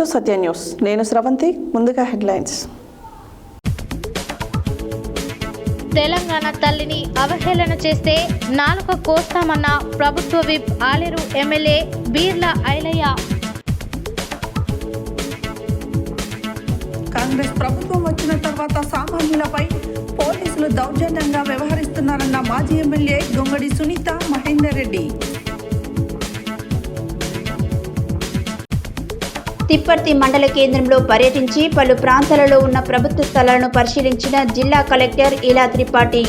To Satya news. నేను స్రవంతి. ముందుగా headlines. Telangana తల్లిని అవహేళన చేస్తే నాలుక కోస్తామన్న ప్రభుత్వ విప్ ఆలేరు ఎమ్మెల్యే బీర్ల ఐలయ్య. కాంగ్రెస్ ప్రభుత్వం వచ్చిన తర్వాత సామాన్యులపై పోలీసులు దౌర్జన్యంగా వ్యవహరిస్తున్నారన్న మాజీ ఎమ్మెల్యే గొంగడి సునీత మహేందర్ రెడ్డి. తిప్పర్తి మండల కేంద్రంలో పర్యటించి పలు ప్రాంతాలలో ఉన్న ప్రభుత్వ స్థలాలను పరిశీలించిన జిల్లా కలెక్టర్ ఇలా త్రిపాఠి.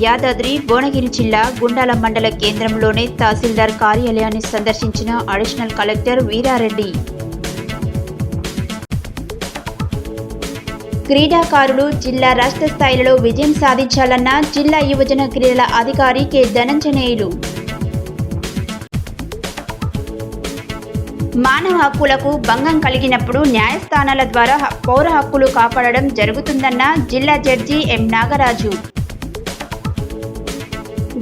యాదాద్రి భువనగిరి జిల్లా గుండాల మండల కేంద్రంలోని తహసీల్దార్ కార్యాలయాన్ని సందర్శించిన అడిషనల్ కలెక్టర్ వీరారెడ్డి. క్రీడాకారులు జిల్లా రాష్ట్ర స్థాయిలలో విజయం సాధించాలన్న జిల్లా యువజన క్రీడల అధికారి కె ధనంజనేయులు. మానవ హక్కులకు భంగం కలిగినప్పుడు న్యాయస్థానాల ద్వారా పౌర హక్కులు కాపాడడం జరుగుతుందన్న జిల్లా జడ్జి ఎం నాగరాజు.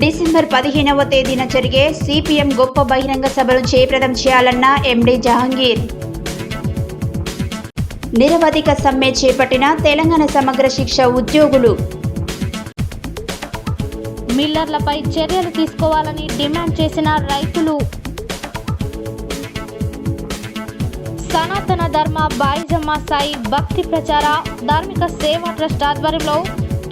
డిసెంబర్ 15వ తేదీన జరిగే సిపిఎం గొప్ప బహిరంగ సభను జయప్రదం చేయాలన్న ఎండి జహంగీర్. నిరవధిక సమ్మె చేపట్టిన తెలంగాణ సమగ్ర శిక్ష ఉద్యోగులు. మిల్లర్లపై చర్యలు తీసుకోవాలని డిమాండ్ చేసిన రైతులు. సనాతన ధర్మ బాయిజమ్మ సాయి భక్తి ప్రచార ధార్మిక సేవా ట్రస్ట్ ఆధ్వర్యంలో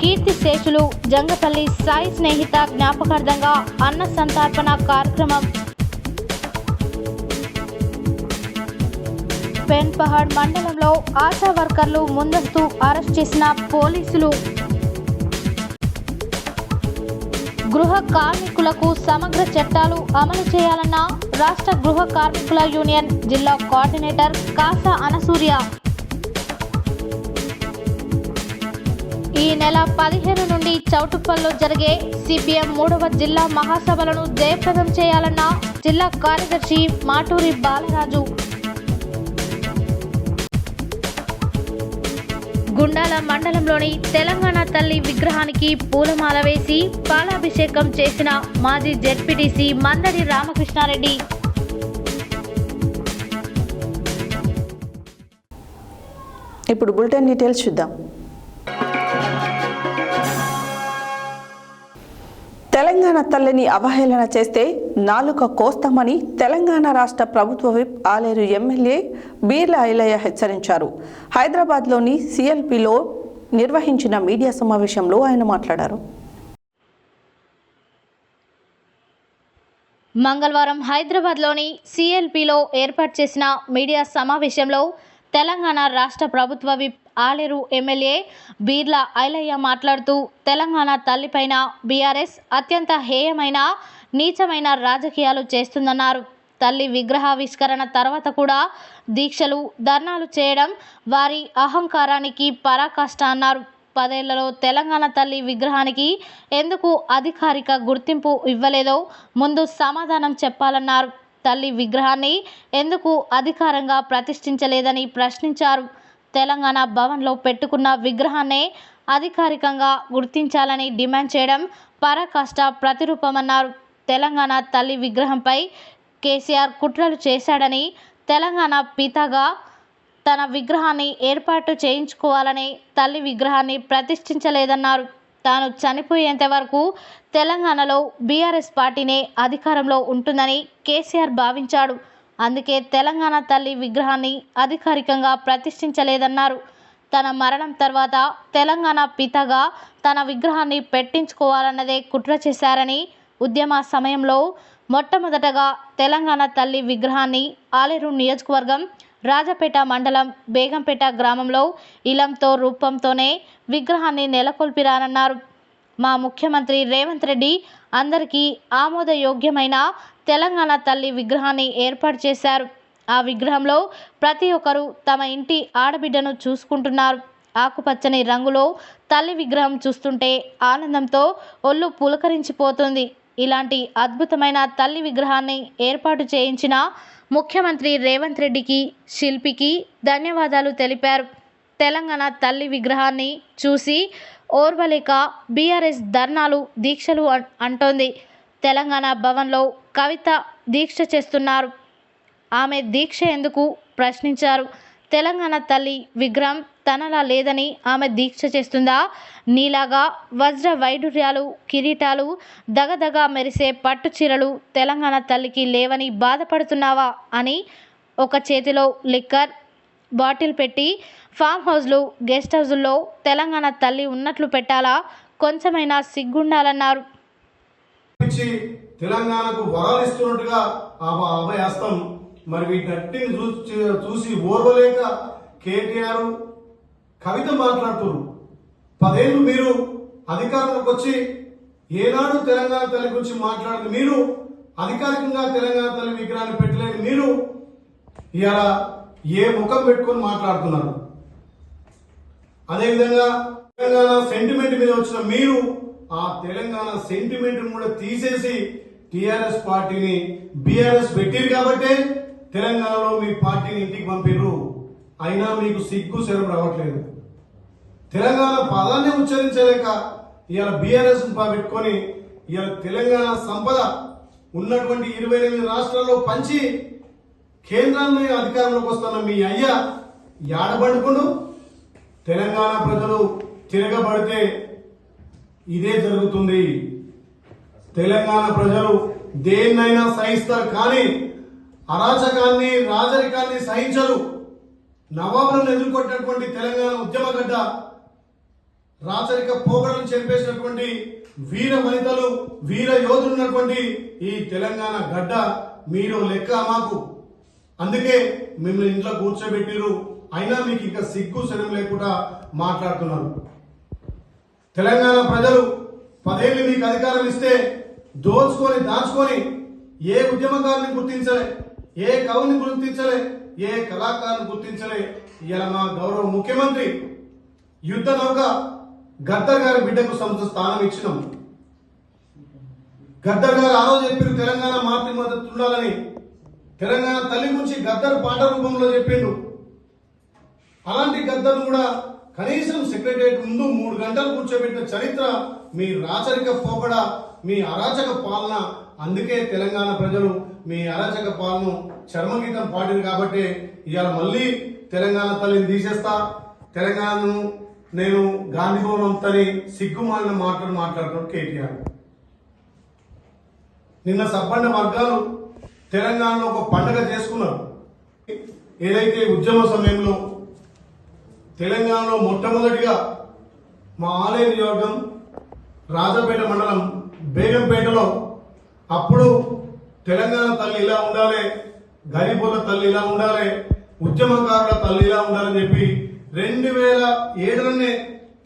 కీర్తిశేషులు జంగపల్లి సాయి స్నేహిత జ్ఞాపకార్థంగా అన్న సంతర్పణ కార్యక్రమం. పెన్పహాడ్ మండలంలో ఆశా వర్కర్లు ముందస్తు అరెస్ట్ చేసిన పోలీసులు. గృహ కార్మికులకు సమగ్ర చట్టాలు అమలు చేయాలన్న రాష్ట్ర గృహ కార్మికుల యూనియన్ జిల్లా కోఆర్డినేటర్ కాసా అనసూర్య. ఈ నెల 15 నుండి చౌటుప్పల్లో జరిగే సిపిఎం 3వ జిల్లా మహాసభలను జయప్రదం చేయాలన్న జిల్లా కార్యదర్శి మాటూరి బాలరాజు. గుండాల మండలంలోని తెలంగాణ తల్లి విగ్రహానికి పూలమాల వేసి పాలాభిషేకం చేసిన మాజీ జెడ్పీటీసీ మందడి రామకృష్ణారెడ్డి. ఇప్పుడు బులెటిన్ డీటెయిల్స్ చూద్దాం. తెలంగాణ తల్లిని అవహేళన చేస్తే నాలుక కోస్తామని తెలంగాణ రాష్ట్ర ప్రభుత్వ విప్ ఆలేరు ఎమ్మెల్యే బీర్ల ఐలయ్య హెచ్చరించారు. హైదరాబాద్లోని సిఎల్పిలో నిర్వహించిన మీడియా సమావేశంలో ఆయన మాట్లాడారు. మంగళవారం హైదరాబాద్లోని సిఎల్పిలో ఏర్పాటు చేసిన మీడియా సమావేశంలో తెలంగాణ రాష్ట్ర ప్రభుత్వ విప్ ఆలేరు ఎమ్మెల్యే బీర్ల ఐలయ్య మాట్లాడుతూ తెలంగాణ తల్లిపైన బీఆర్ఎస్ అత్యంత హేయమైన నీచమైన రాజకీయాలు చేస్తుందన్నారు. తల్లి విగ్రహావిష్కరణ తర్వాత కూడా దీక్షలు ధర్నాలు చేయడం వారి అహంకారానికి పరాకాష్ట అన్నారు. 10 ఏళ్లలో తెలంగాణ తల్లి విగ్రహానికి ఎందుకు అధికారిక గుర్తింపు ఇవ్వలేదో ముందు సమాధానం చెప్పాలన్నారు. తల్లి విగ్రహాన్ని ఎందుకు అధికారంగా ప్రతిష్ఠించలేదని ప్రశ్నించారు. తెలంగాణ భవన్లో పెట్టుకున్న విగ్రహాన్నే అధికారికంగా గుర్తించాలని డిమాండ్ చేయడం పరాకాష్ట ప్రతిరూపమన్నారు. తెలంగాణ తల్లి విగ్రహంపై కేసీఆర్ కుట్రలు చేశాడని, తెలంగాణ పితగా తన విగ్రహాన్ని ఏర్పాటు చేయించుకోవాలని తల్లి విగ్రహాన్ని ప్రతిష్ఠించలేదన్నారు. తాను చనిపోయేంత వరకు తెలంగాణలో బీఆర్ఎస్ పార్టీనే అధికారంలో ఉంటుందని కేసీఆర్ భావించాడు. అందుకే తెలంగాణ తల్లి విగ్రహాన్ని అధికారికంగా ప్రతిష్ఠించలేదన్నారు. తన మరణం తర్వాత తెలంగాణ పితగా తన విగ్రహాన్ని పెట్టించుకోవాలన్నదే కుట్ర చేశారని, ఉద్యమ సమయంలో మొట్టమొదటగా తెలంగాణ తల్లి విగ్రహాన్ని ఆలేరు నియోజకవర్గం రాజపేట మండలం బేగంపేట గ్రామంలో ఇలంతో రూపంతోనే విగ్రహాన్ని నెలకొల్పిరానన్నారు. మా ముఖ్యమంత్రి రేవంత్ రెడ్డి అందరికీ ఆమోదయోగ్యమైన తెలంగాణ తల్లి విగ్రహాన్ని ఏర్పాటు చేశారు. ఆ విగ్రహంలో ప్రతి ఒక్కరూ తమ ఇంటి ఆడబిడ్డను చూసుకుంటున్నారు. ఆకుపచ్చని రంగులో తల్లి విగ్రహం చూస్తుంటే ఆనందంతో ఒళ్ళు పులకరించిపోతుంది. ఇలాంటి అద్భుతమైన తల్లి విగ్రహాన్ని ఏర్పాటు చేయించిన ముఖ్యమంత్రి రేవంత్ రెడ్డికి, శిల్పికి ధన్యవాదాలు తెలిపారు. తెలంగాణ తల్లి విగ్రహాన్ని చూసి ఓర్వలేక బీఆర్ఎస్ ధర్నాలు దీక్షలు అంటోంది. తెలంగాణ భవన్లో కవిత దీక్ష చేస్తున్నారు. ఆమె దీక్ష ఎందుకు ప్రశ్నించారు. తెలంగాణ తల్లి విగ్రహం తనలా లేదని ఆమె దీక్ష చేస్తుందా? నీలాగా వజ్ర వైడూర్యాలు, కిరీటాలు, దగదగ మెరిసే పట్టు చీరలు తెలంగాణ తల్లికి లేవని బాధపడుతున్నావా అని ఒక చేతిలో లిక్కర్ బాటిల్ పెట్టి ఫామ్ హౌస్లు, గెస్ట్ హౌజుల్లో తెలంగాణ తల్లి ఉన్నట్లు పెట్టాలా? కొంచెమైనా సిగ్గుండాలన్నారు. తెలంగాణకు వరాలిస్తున్నట్టుగా అభయహస్తం మరి వీటన్నిటిని చూసి ఓర్వలేక కేటీఆర్ కవిత మాట్లాడుతున్నారు. 10 ఏళ్ళు మీరు అధికారంలోకి వచ్చి ఏనాడు తెలంగాణ తల్లి గురించి మాట్లాడదు మీరు, అధికారికంగా తెలంగాణ తల్లి విగ్రహాన్ని పెట్టలేని మీరు ఇవాళ ఏ ముఖం పెట్టుకొని మాట్లాడుతున్నారు? అదేవిధంగా తెలంగాణ సెంటిమెంట్ మీద వచ్చిన మీరు ఆ తెలంగాణ సెంటిమెంట్ కూడా తీసేసి టిఆర్ఎస్ పార్టీని బీఆర్ఎస్ పెట్టిరు కాబట్టి తెలంగాణలో మీ పార్టీని ఇంటికి పంపిర్రు. అయినా మీకు సిగ్గు శరం రావట్లేదు. తెలంగాణ పదాన్ని ఉచ్చరించలేక ఇవాళ బీఆర్ఎస్ పెట్టుకొని ఇవాళ తెలంగాణ సంపద ఉన్నటువంటి 28 రాష్ట్రాల్లో పంచి కేంద్రాన్ని అధికారంలోకి వస్తున్న మీ అయ్యా యాడబడుకుండు. తెలంగాణ ప్రజలు తిరగబడితే ఇదే జరుగుతుంది. తెలంగాణ ప్రజలు దేన్నైనా సహిస్తారు, కానీ అరాచకాన్ని, రాజరికాన్ని సహించరు. నవాబులను ఎదుర్కొన్నటువంటి తెలంగాణ ఉద్యమగడ్డ, రాచరిక పోకడలను చెప్పేసినటువంటి వీర వనితలు, వీర యోధులు ఉన్నటువంటి ఈ తెలంగాణ గడ్డ మీరు లెక్క మాకు. అందుకే మిమ్మల్ని ఇంట్లో కూర్చోబెట్టిరు. అయినా మీకు ఇంకా సిగ్గు శరం లేకుండా మాట్లాడుతున్నారు. తెలంగాణ ప్రజలు 10 ఏళ్ళు మీకు అధికారం ఇస్తే దోచుకొని దాచుకొని ఏ ఉద్యమకారుని గుర్తించలే, ఏ కవుని గుర్తించలే, ఏ కళాకారుని గుర్తించలే. ఇలా మా గౌరవ ముఖ్యమంత్రి యుద్ధ నౌక గద్దర్ గారి బిడ్డకు స్థానం ఇచ్చినాం. గద్దర్ గారు ఆ రోజు చెప్పారు తెలంగాణ మాతృ మద్దతు ఉండాలని. తెలంగాణ తల్లి గురించి గద్దర్ పాట రూపంలో చెప్పిండు. అలాంటి గద్దర్ కూడా కనీసం సెక్రటరియట్ ముందు 3 గంటలు కూర్చోబెట్టిన చరిత్ర మీ రాచరిక పోకడ, మీ అరాచక పాలన. అందుకే తెలంగాణ ప్రజలు మీ అరాచక పాలన చర్మగీతం పాడింది కాబట్టి ఇవాళ మళ్ళీ తెలంగాణ తల్లిని తీసేస్తా, తెలంగాణను నేను గాంధీ భవన్ తని సిగ్గుమాలిన మాట్లాడుతున్నాడు కేటీఆర్. నిన్న సబ్బండ వర్గాలు తెలంగాణలో ఒక పండుగ చేసుకున్నారు. ఏదైతే ఉద్యమ సమయంలో తెలంగాణలో మొట్టమొదటిగా మా ఆలయ నియోజకవర్గం రాజపేట మండలం బేగంపేటలో అప్పుడు తెలంగాణ తల్లి ఇలా ఉండాలి, గరీబుల తల్లి ఇలా ఉండాలి, ఉద్యమకారుల తల్లి ఇలా ఉండాలని చెప్పి 2007లోనే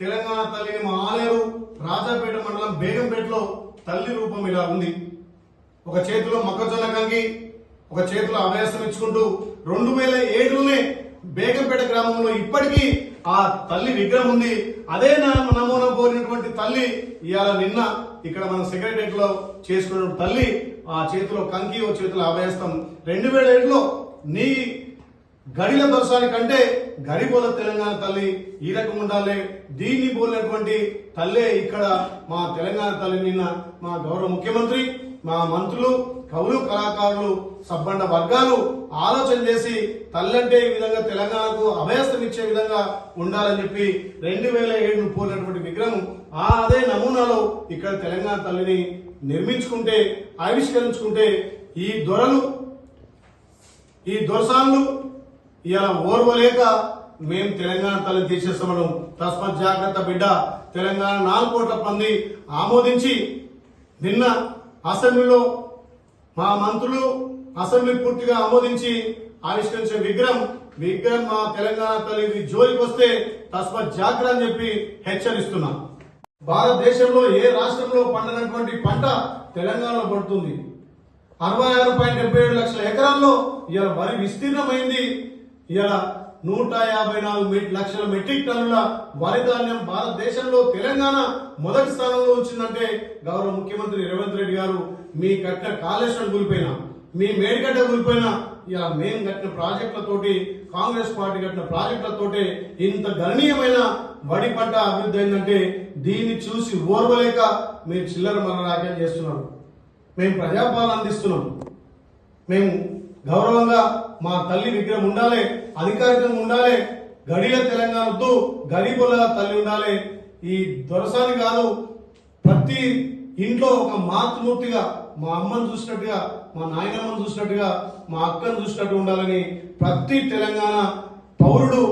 తెలంగాణ తల్లిని మా ఆలయం రాజాపేట మండలం బేగంపేటలో తల్లి రూపం ఇలా ఉంది. ఒక చేతిలో మొక్కజొన్న కంకి, ఒక చేతిలో అభయాసం ఇచ్చుకుంటూ 2007లోనే బేగంపేట గ్రామంలో ఇప్పటికీ ఆ తల్లి విగ్రహం ఉంది. అదే నమూనా కోరినటువంటి తల్లి ఇవాళ నిన్న ఇక్కడ మన సెక్రటరియట్ లో చేసుకున్న తల్లి ఆ చేతిలో కంకి, ఓ చేతిలో అభయస్తం. 2007లో నీ గడిల దర్శనానికంటే గరిబోల తెలంగాణ తల్లి ఈ రకం ఉండాలి. దీన్ని పోలినటువంటి తల్లే ఇక్కడ మా తెలంగాణ తల్లి. నిన్న మా గౌరవ ముఖ్యమంత్రి, మా మంత్రులు, కవులు, కళాకారులు, సబ్బండ వర్గాలు ఆలోచన చేసి తల్లంటే ఈ విధంగా తెలంగాణకు అభయస్థం ఇచ్చే విధంగా ఉండాలని చెప్పి 2007 పోలినటువంటి విగ్రహం అదే నమూనాలో ఇక్కడ తెలంగాణ తల్లిని నిర్మించుకుంటే, ఆవిష్కరించుకుంటే ఈ దొరలు, ఈ దొరసాన్లు ఇలా ఓర్వలేక మేము తెలంగాణ తల్లిని తీసేస్తామను. తస్మత్ జాగ్రత్త బిడ్డ. తెలంగాణ 4 కోట్ల మంది ఆమోదించి నిన్న అసెంబ్లీలో మా మంత్రులు అసెంబ్లీ పూర్తిగా ఆమోదించి ఆవిష్కరించే విగ్రహం మా తెలంగాణ తల్లి జోలికి వస్తే తస్మత్ జాగ్రత్త అని చెప్పి హెచ్చరిస్తున్నాం. భారతదేశంలో ఏ రాష్ట్రంలో పండనటువంటి పంట తెలంగాణలో పడుతుంది. 66.77 లక్షల ఎకరాల్లో ఇలా వరి విస్తీర్ణమైంది. ఇలా 154 లక్షల మెట్రిక్ టన్నుల వరి ధాన్యం భారతదేశంలో తెలంగాణ మొదటి స్థానంలో ఉంచిందంటే గౌరవ ముఖ్యమంత్రి రేవంత్ రెడ్డి గారు మీ కట్టిన కాళేశ్వరం కూలిపోయినా, మీ మేడిగడ్డ కూలిపోయినా ఇలా మేము కట్టిన ప్రాజెక్టులతోటి, కాంగ్రెస్ పార్టీ కట్టిన ప్రాజెక్టులతోటి ఇంత గణనీయమైన వరి పంట అభివృద్ధి అయిందంటే దీన్ని చూసి ఓర్వలేక మీరు చిల్లర మల్ల రాజ్యం చేస్తున్నారు. మేము ప్రజాపాలన అందిస్తున్నాం. మేము గౌరవంగా మా తల్లి విగ్రహం ఉండాలి, అధికారికంగా ఉండాలి. గడిల తెలంగాణతో గడిపొల తల్లి ఉండాలి. ఈ దొరసాని కాదు, ప్రతి ఇంట్లో ఒక మాతృమూర్తిగా మా అమ్మను చూసినట్టుగా, మా నాయనమ్మను చూసినట్టుగా, మా అక్కను చూసినట్టు ఉండాలని ప్రతి తెలంగాణ పౌరుడు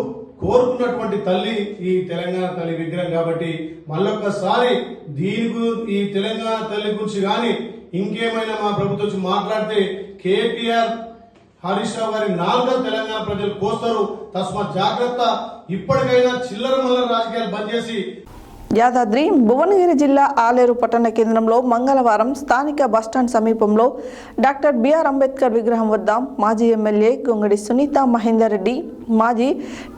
కోరుకున్నటువంటి తల్లి ఈ తెలంగాణ తల్లి విగ్రహం. కాబట్టి మళ్ళొక్కసారి ఈ తెలంగాణ తల్లి గురించి కానీ ఇంకేమైనా మా ప్రభుత్వం మాట్లాడితే కేటీఆర్ హరీష్ రావు గారి నాలుగో తెలంగాణ ప్రజలు కోస్తారు. తస్మాత్ జాగ్రత్త. ఇప్పటికైనా చిల్లర మల్లర రాజకీయాలు బంద్ చేసి. యాదాద్రి భువనగిరి జిల్లా ఆలేరు పట్టణ కేంద్రంలో మంగళవారం స్థానిక బస్టాండ్ సమీపంలో డాక్టర్ బిఆర్ అంబేద్కర్ విగ్రహం వద్ద మాజీ ఎమ్మెల్యే గొంగడి సునీత మహేందర్ రెడ్డి, మాజీ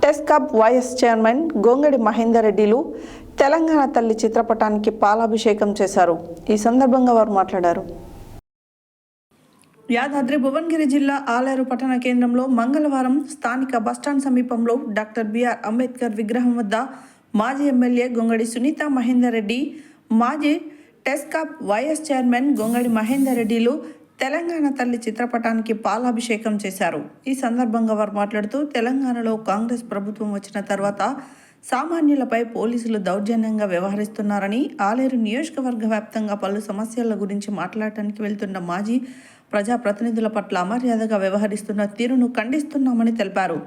టెస్కాప్ వైఎస్ చైర్మన్ గొంగడి మహేందర్ రెడ్డిలు తెలంగాణ తల్లి చిత్రపటానికి పాలాభిషేకం చేశారు. ఈ సందర్భంగా వారు మాట్లాడారు. యాదాద్రి భువనగిరి జిల్లా ఆలేరు పట్టణ కేంద్రంలో మంగళవారం స్థానిక బస్టాండ్ సమీపంలో డాక్టర్ బిఆర్ అంబేద్కర్ విగ్రహం వద్ద మాజీ ఎమ్మెల్యే గొంగడి సునీత మహేందర్ రెడ్డి, మాజీ టెస్కాప్ వైఎస్ చైర్మన్ గొంగడి మహేందర్ రెడ్డిలు తెలంగాణ తల్లి చిత్రపటానికి పాలాభిషేకం చేశారు. ఈ సందర్భంగా వారు మాట్లాడుతూ తెలంగాణలో కాంగ్రెస్ ప్రభుత్వం వచ్చిన తర్వాత సామాన్యులపై పోలీసులు దౌర్జన్యంగా వ్యవహరిస్తున్నారని, ఆలేరు నియోజకవర్గ వ్యాప్తంగా పలు సమస్యల గురించి మాట్లాడటానికి వెళ్తున్న మాజీ ప్రజాప్రతినిధుల పట్ల అమర్యాదగా వ్యవహరిస్తున్న తీరును ఖండిస్తున్నామని తెలిపారు.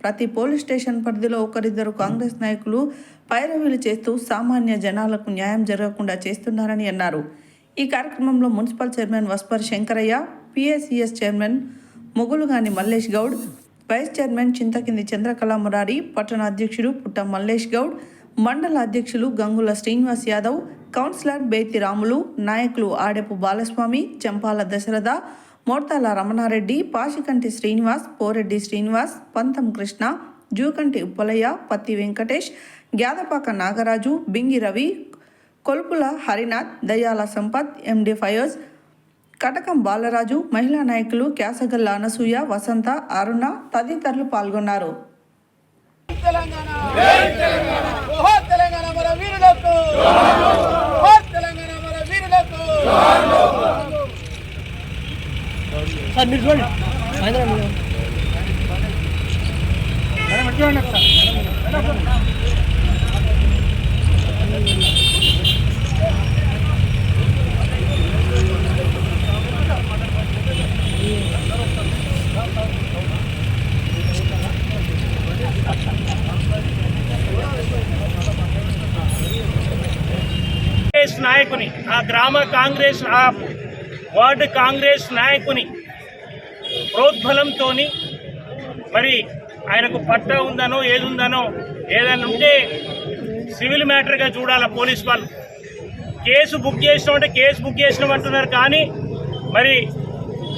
ప్రతి పోలీస్ స్టేషన్ పరిధిలో ఒకరిద్దరు కాంగ్రెస్ నాయకులు పైరవీలు చేస్తూ సామాన్య జనాలకు న్యాయం జరగకుండా చేస్తున్నారని అన్నారు. ఈ కార్యక్రమంలో municipal chairman Vaspar Shankaraiah, PSCS chairman Mugulugani Mallesh Goud, vice chairman Chinthakindi Chandrakala Murari, పట్టణ అధ్యక్షుడు పుట్ట మల్లేష్ గౌడ్, మండల అధ్యక్షులు గంగుల శ్రీనివాస్ యాదవ్, కౌన్సిలర్ బేతి రాములు, నాయకులు ఆడెపు బాలస్వామి, చంపాల దశరథ, మోర్తాల రమణారెడ్డి, పాషికంటి శ్రీనివాస్, పోరెడ్డి శ్రీనివాస్, పంతం కృష్ణ, జూకంటి ఉప్పలయ్య, పత్తి వెంకటేష్, గ్యాదపాక నాగరాజు, బింగి రవి, కొల్పుల హరినాథ్, దయాల సంపత్, ఎండి ఫయోజ్, కటకం బాలరాజు, మహిళా నాయకులు క్యాసగల్ల అనసూయ, వసంత, అరుణ తదితరులు పాల్గొన్నారు. నాయకుని, ఆ గ్రామ కాంగ్రెస్, ఆ వార్డు కాంగ్రెస్ నాయకుని ప్రోద్బలంతో మరి ఆయనకు పట్టా ఉందనో ఏదుందనో ఏదైనా ఉంటే సివిల్ మ్యాటర్గా చూడాలి పోలీస్ వాళ్ళు. కేసు బుక్ చేసినామంటే కేసు బుక్ చేసినామంటున్నారు, కానీ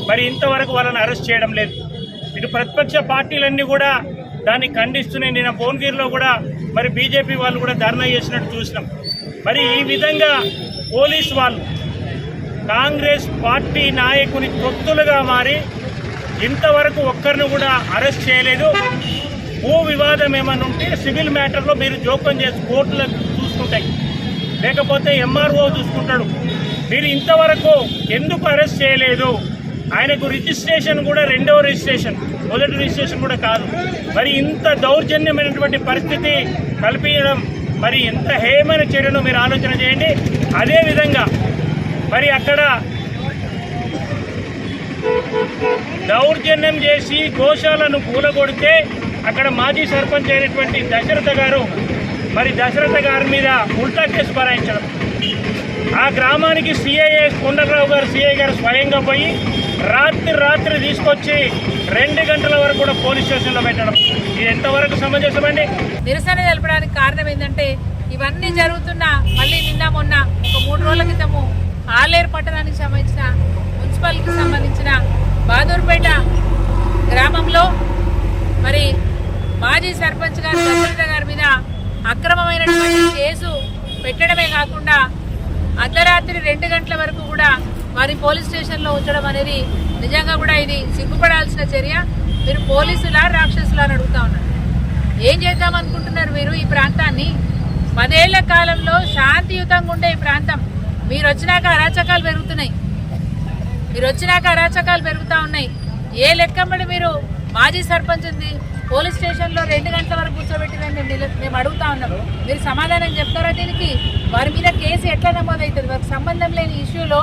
మరి ఇంతవరకు వాళ్ళని అరెస్ట్ చేయడం లేదు. ఇటు ప్రతిపక్ష పార్టీలన్నీ కూడా దాన్ని ఖండిస్తున్నాయి. నిన్న భువనగిరిలో కూడా మరి బీజేపీ వాళ్ళు కూడా ధర్నా చేసినట్టు చూసినాం. మరి ఈ విధంగా పోలీస్ వాళ్ళు కాంగ్రెస్ పార్టీ నాయకుని తొత్తులుగా మారి ఇంతవరకు ఒక్కరిని కూడా అరెస్ట్ చేయలేదు. భూ వివాదం ఏమన్నా ఉంటే సివిల్ మ్యాటర్లో మీరు జోక్యం చేసి కోర్టులకు చూసుకుంటాయి, లేకపోతే ఎంఆర్ఓ చూసుకుంటాడు. మీరు ఇంతవరకు ఎందుకు అరెస్ట్ చేయలేదు? ఆయనకు రిజిస్ట్రేషన్ కూడా రెండవ రిజిస్ట్రేషన్, మొదటి రిజిస్ట్రేషన్ కూడా కాదు. మరి ఇంత దౌర్జన్యమైనటువంటి పరిస్థితి కల్పించడం మరి ఎంత హేయమైన చర్యను మీరు ఆలోచన చేయండి. అదేవిధంగా మరి అక్కడ దౌర్జన్యం చేసి గోశాలను కూలగొడితే అక్కడ మాజీ సర్పంచ్ అయినటువంటి దశరథ గారి మీద ఉల్టా కేసు బనాయించడం, ఆ గ్రామానికి కొండలరావు గారు సిఐ గారు స్వయంగా పోయి రాత్రి తీసుకొచ్చి 2 గంటల వరకు కూడా పోలీస్ స్టేషన్లో పెట్టడం, ఇది ఎంతవరకు సమంజసమండి? నిరసన తెలపడానికి కారణం ఏంటంటే ఇవన్నీ జరుగుతున్న మళ్ళీ నిన్న మొన్న ఒక 3 రోజుల క్రితము ఆలేరు పట్టణానికి సంబంధించిన మున్సిపాలిటీకి సంబంధించిన బహదూర్పేట గ్రామంలో మరి మాజీ సర్పంచ్ గారు దశరథ గారి మీద అక్రమమైనటువంటి కేసు పెట్టడమే కాకుండా అర్ధరాత్రి 2 గంటల వరకు కూడా వారి పోలీస్ స్టేషన్లో ఉంచడం అనేది నిజంగా కూడా ఇది సిగ్గుపడాల్సిన చర్య. మీరు పోలీసులా రాక్షసులా అని అడుగుతా ఉన్నారు. ఏం చేద్దాం అనుకుంటున్నారు మీరు? ఈ ప్రాంతాన్ని 10 ఏళ్ల కాలంలో శాంతియుతంగా ఉండే ఈ ప్రాంతం మీరు వచ్చినాక అరాచకాలు పెరుగుతున్నాయి. మీరు వచ్చినాక అరాచకాలు పెరుగుతూ ఉన్నాయి. ఏ లెక్కమ్మడి మీరు మాజీ సర్పంచ్ ఉంది పోలీస్ స్టేషన్లో 2 గంటల వరకు కూర్చోబెట్టిందని మేము అడుగుతా ఉన్నాం. మీరు సమాధానం చెప్తారా దీనికి? వారి మీద కేసు ఎట్లా నమోదవుతుంది? వారికి సంబంధం లేని ఇష్యూలో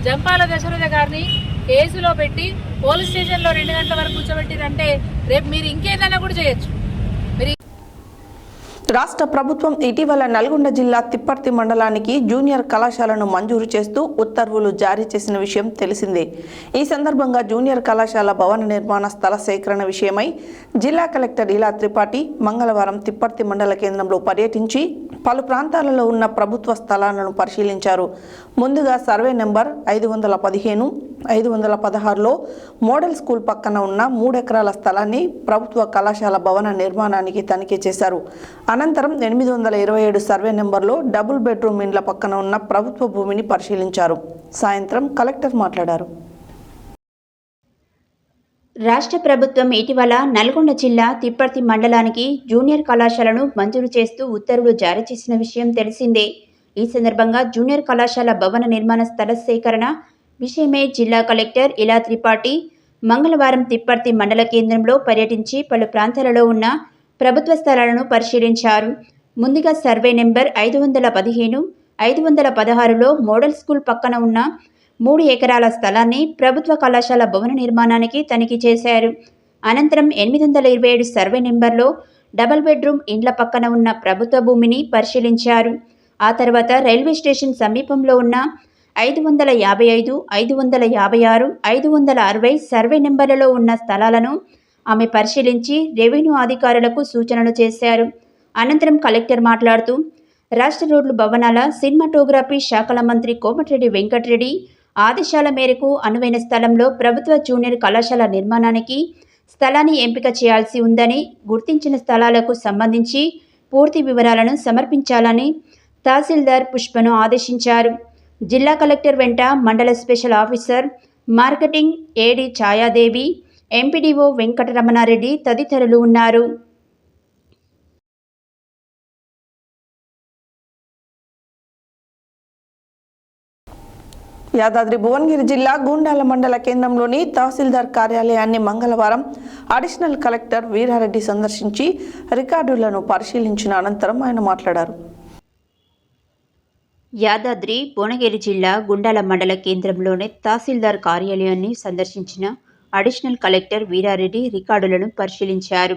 జంపాల దశరథ గారిని కేసులో పెట్టి పోలీస్ స్టేషన్లో 2 గంటల వరకు కూర్చోబెట్టిరంటే రేపు మీరు ఇంకేదైనా కూడా చేయొచ్చు. రాష్ట్ర ప్రభుత్వం ఇటీవల నల్గొండ జిల్లా తిప్పర్తి మండలానికి జూనియర్ కళాశాలను మంజూరు చేస్తూ ఉత్తర్వులు జారీ చేసిన విషయం తెలిసిందే. ఈ సందర్భంగా జూనియర్ కళాశాల భవన నిర్మాణ స్థల సేకరణ విషయమై జిల్లా కలెక్టర్ ఇలా త్రిపాఠి మంగళవారం తిప్పర్తి మండల కేంద్రంలో పర్యటించి పలు ప్రాంతాలలో ఉన్న ప్రభుత్వ స్థలాలను పరిశీలించారు. ముందుగా సర్వే నెంబర్ 515, 516లో మోడల్ స్కూల్ పక్కన ఉన్న 3 ఎకరాల స్థలాన్ని ప్రభుత్వ కళాశాల భవన నిర్మాణానికి తనిఖీ చేశారు. అనంతరం 827 సర్వే నెంబర్లో డబుల్ బెడ్రూమ్ ఇండ్ల పక్కన ఉన్న ప్రభుత్వ భూమిని పరిశీలించారు. సాయంత్రం కలెక్టర్ మాట్లాడారు. రాష్ట్ర ప్రభుత్వం ఇటీవల నల్గొండ జిల్లా తిప్పర్తి మండలానికి జూనియర్ కళాశాలను మంజూరు చేస్తూ ఉత్తర్వులు జారీ చేసిన విషయం తెలిసిందే. ఈ సందర్భంగా జూనియర్ కళాశాల భవన నిర్మాణ స్థల సేకరణ విషయమై జిల్లా కలెక్టర్ ఇలా త్రిపాఠి మంగళవారం తిప్పర్తి మండల కేంద్రంలో పర్యటించి పలు ప్రాంతాలలో ఉన్న ప్రభుత్వ స్థలాలను పరిశీలించారు. ముందుగా సర్వే నెంబర్ 515, 516లో మోడల్ స్కూల్ పక్కన ఉన్న 3 ఎకరాల స్థలాన్ని ప్రభుత్వ కళాశాల భవన నిర్మాణానికి తనిఖీ చేశారు. అనంతరం 827 సర్వే నెంబర్లో డబుల్ బెడ్రూమ్ ఇండ్ల పక్కన ఉన్న ప్రభుత్వ భూమిని పరిశీలించారు. ఆ తర్వాత రైల్వే స్టేషన్ సమీపంలో ఉన్న 555, 556, 560 సర్వే నెంబర్లలో ఉన్న స్థలాలను ఆమె పరిశీలించి రెవెన్యూ అధికారులకు సూచనలు చేశారు. అనంతరం కలెక్టర్ మాట్లాడుతూ రాష్ట్ర రోడ్లు భవనాల సినిమాటోగ్రఫీ శాఖల మంత్రి కోమటిరెడ్డి వెంకటరెడ్డి ఆదేశాల మేరకు అనువైన స్థలంలో ప్రభుత్వ జూనియర్ కళాశాల నిర్మాణానికి స్థలాన్ని ఎంపిక చేయాల్సి ఉందని, గుర్తించిన స్థలాలకు సంబంధించి పూర్తి వివరాలను సమర్పించాలని తహసీల్దార్ పుష్పను ఆదేశించారు. జిల్లా కలెక్టర్ వెంట మండల స్పెషల్ ఆఫీసర్ మార్కెటింగ్ ఏడీ ఛాయాదేవి, ఎంపీడీఓ వెంకటరమణారెడ్డి తదితరులు ఉన్నారు. యాదాద్రి భువనగిరి జిల్లా గూండాల మండల కేంద్రంలోని తహసీల్దార్ కార్యాలయాన్ని మంగళవారం అడిషనల్ కలెక్టర్ వీరారెడ్డి సందర్శించి రికార్డులను పరిశీలించిన అనంతరం ఆయన మాట్లాడారు. యాదాద్రి భువనగిరి జిల్లా గుండాల మండల కేంద్రంలోని తహసీల్దార్ కార్యాలయాన్ని సందర్శించిన అడిషనల్ కలెక్టర్ వీరారెడ్డి రికార్డులను పరిశీలించారు.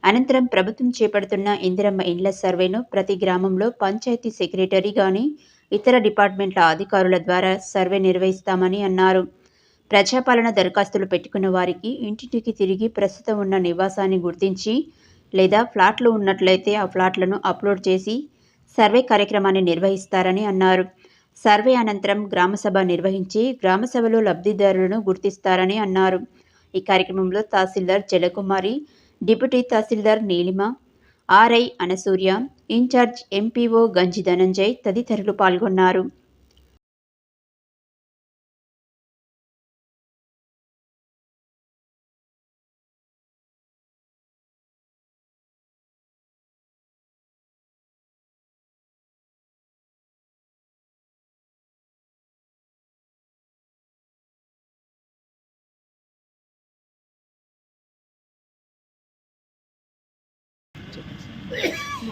అనంతరం ప్రభుత్వం చేపడుతున్న ఇందిరమ్మ ఇండ్ల సర్వేను ప్రతి గ్రామంలో పంచాయతీ సెక్రటరీ గాని ఇతర డిపార్ట్మెంట్ల అధికారుల ద్వారా సర్వే నిర్వహిస్తామని అన్నారు. ప్రజాపాలన దరఖాస్తులు పెట్టుకున్న వారికి ఇంటింటికి తిరిగి ప్రస్తుతం ఉన్న నివాసాన్ని గుర్తించి లేదా ఫ్లాట్లు ఉన్నట్లయితే ఆ ఫ్లాట్లను అప్లోడ్ చేసి సర్వే కార్యక్రమాన్ని నిర్వహిస్తారని అన్నారు. సర్వే అనంతరం గ్రామసభ నిర్వహించి గ్రామసభలో లబ్ధిదారులను గుర్తిస్తారని అన్నారు. ఈ కార్యక్రమంలో tahsildar Jalakumari, deputy tahsildar Neelima, RI Anasurya, incharge MPO Ganji Dhananjay తదితరులు పాల్గొన్నారు.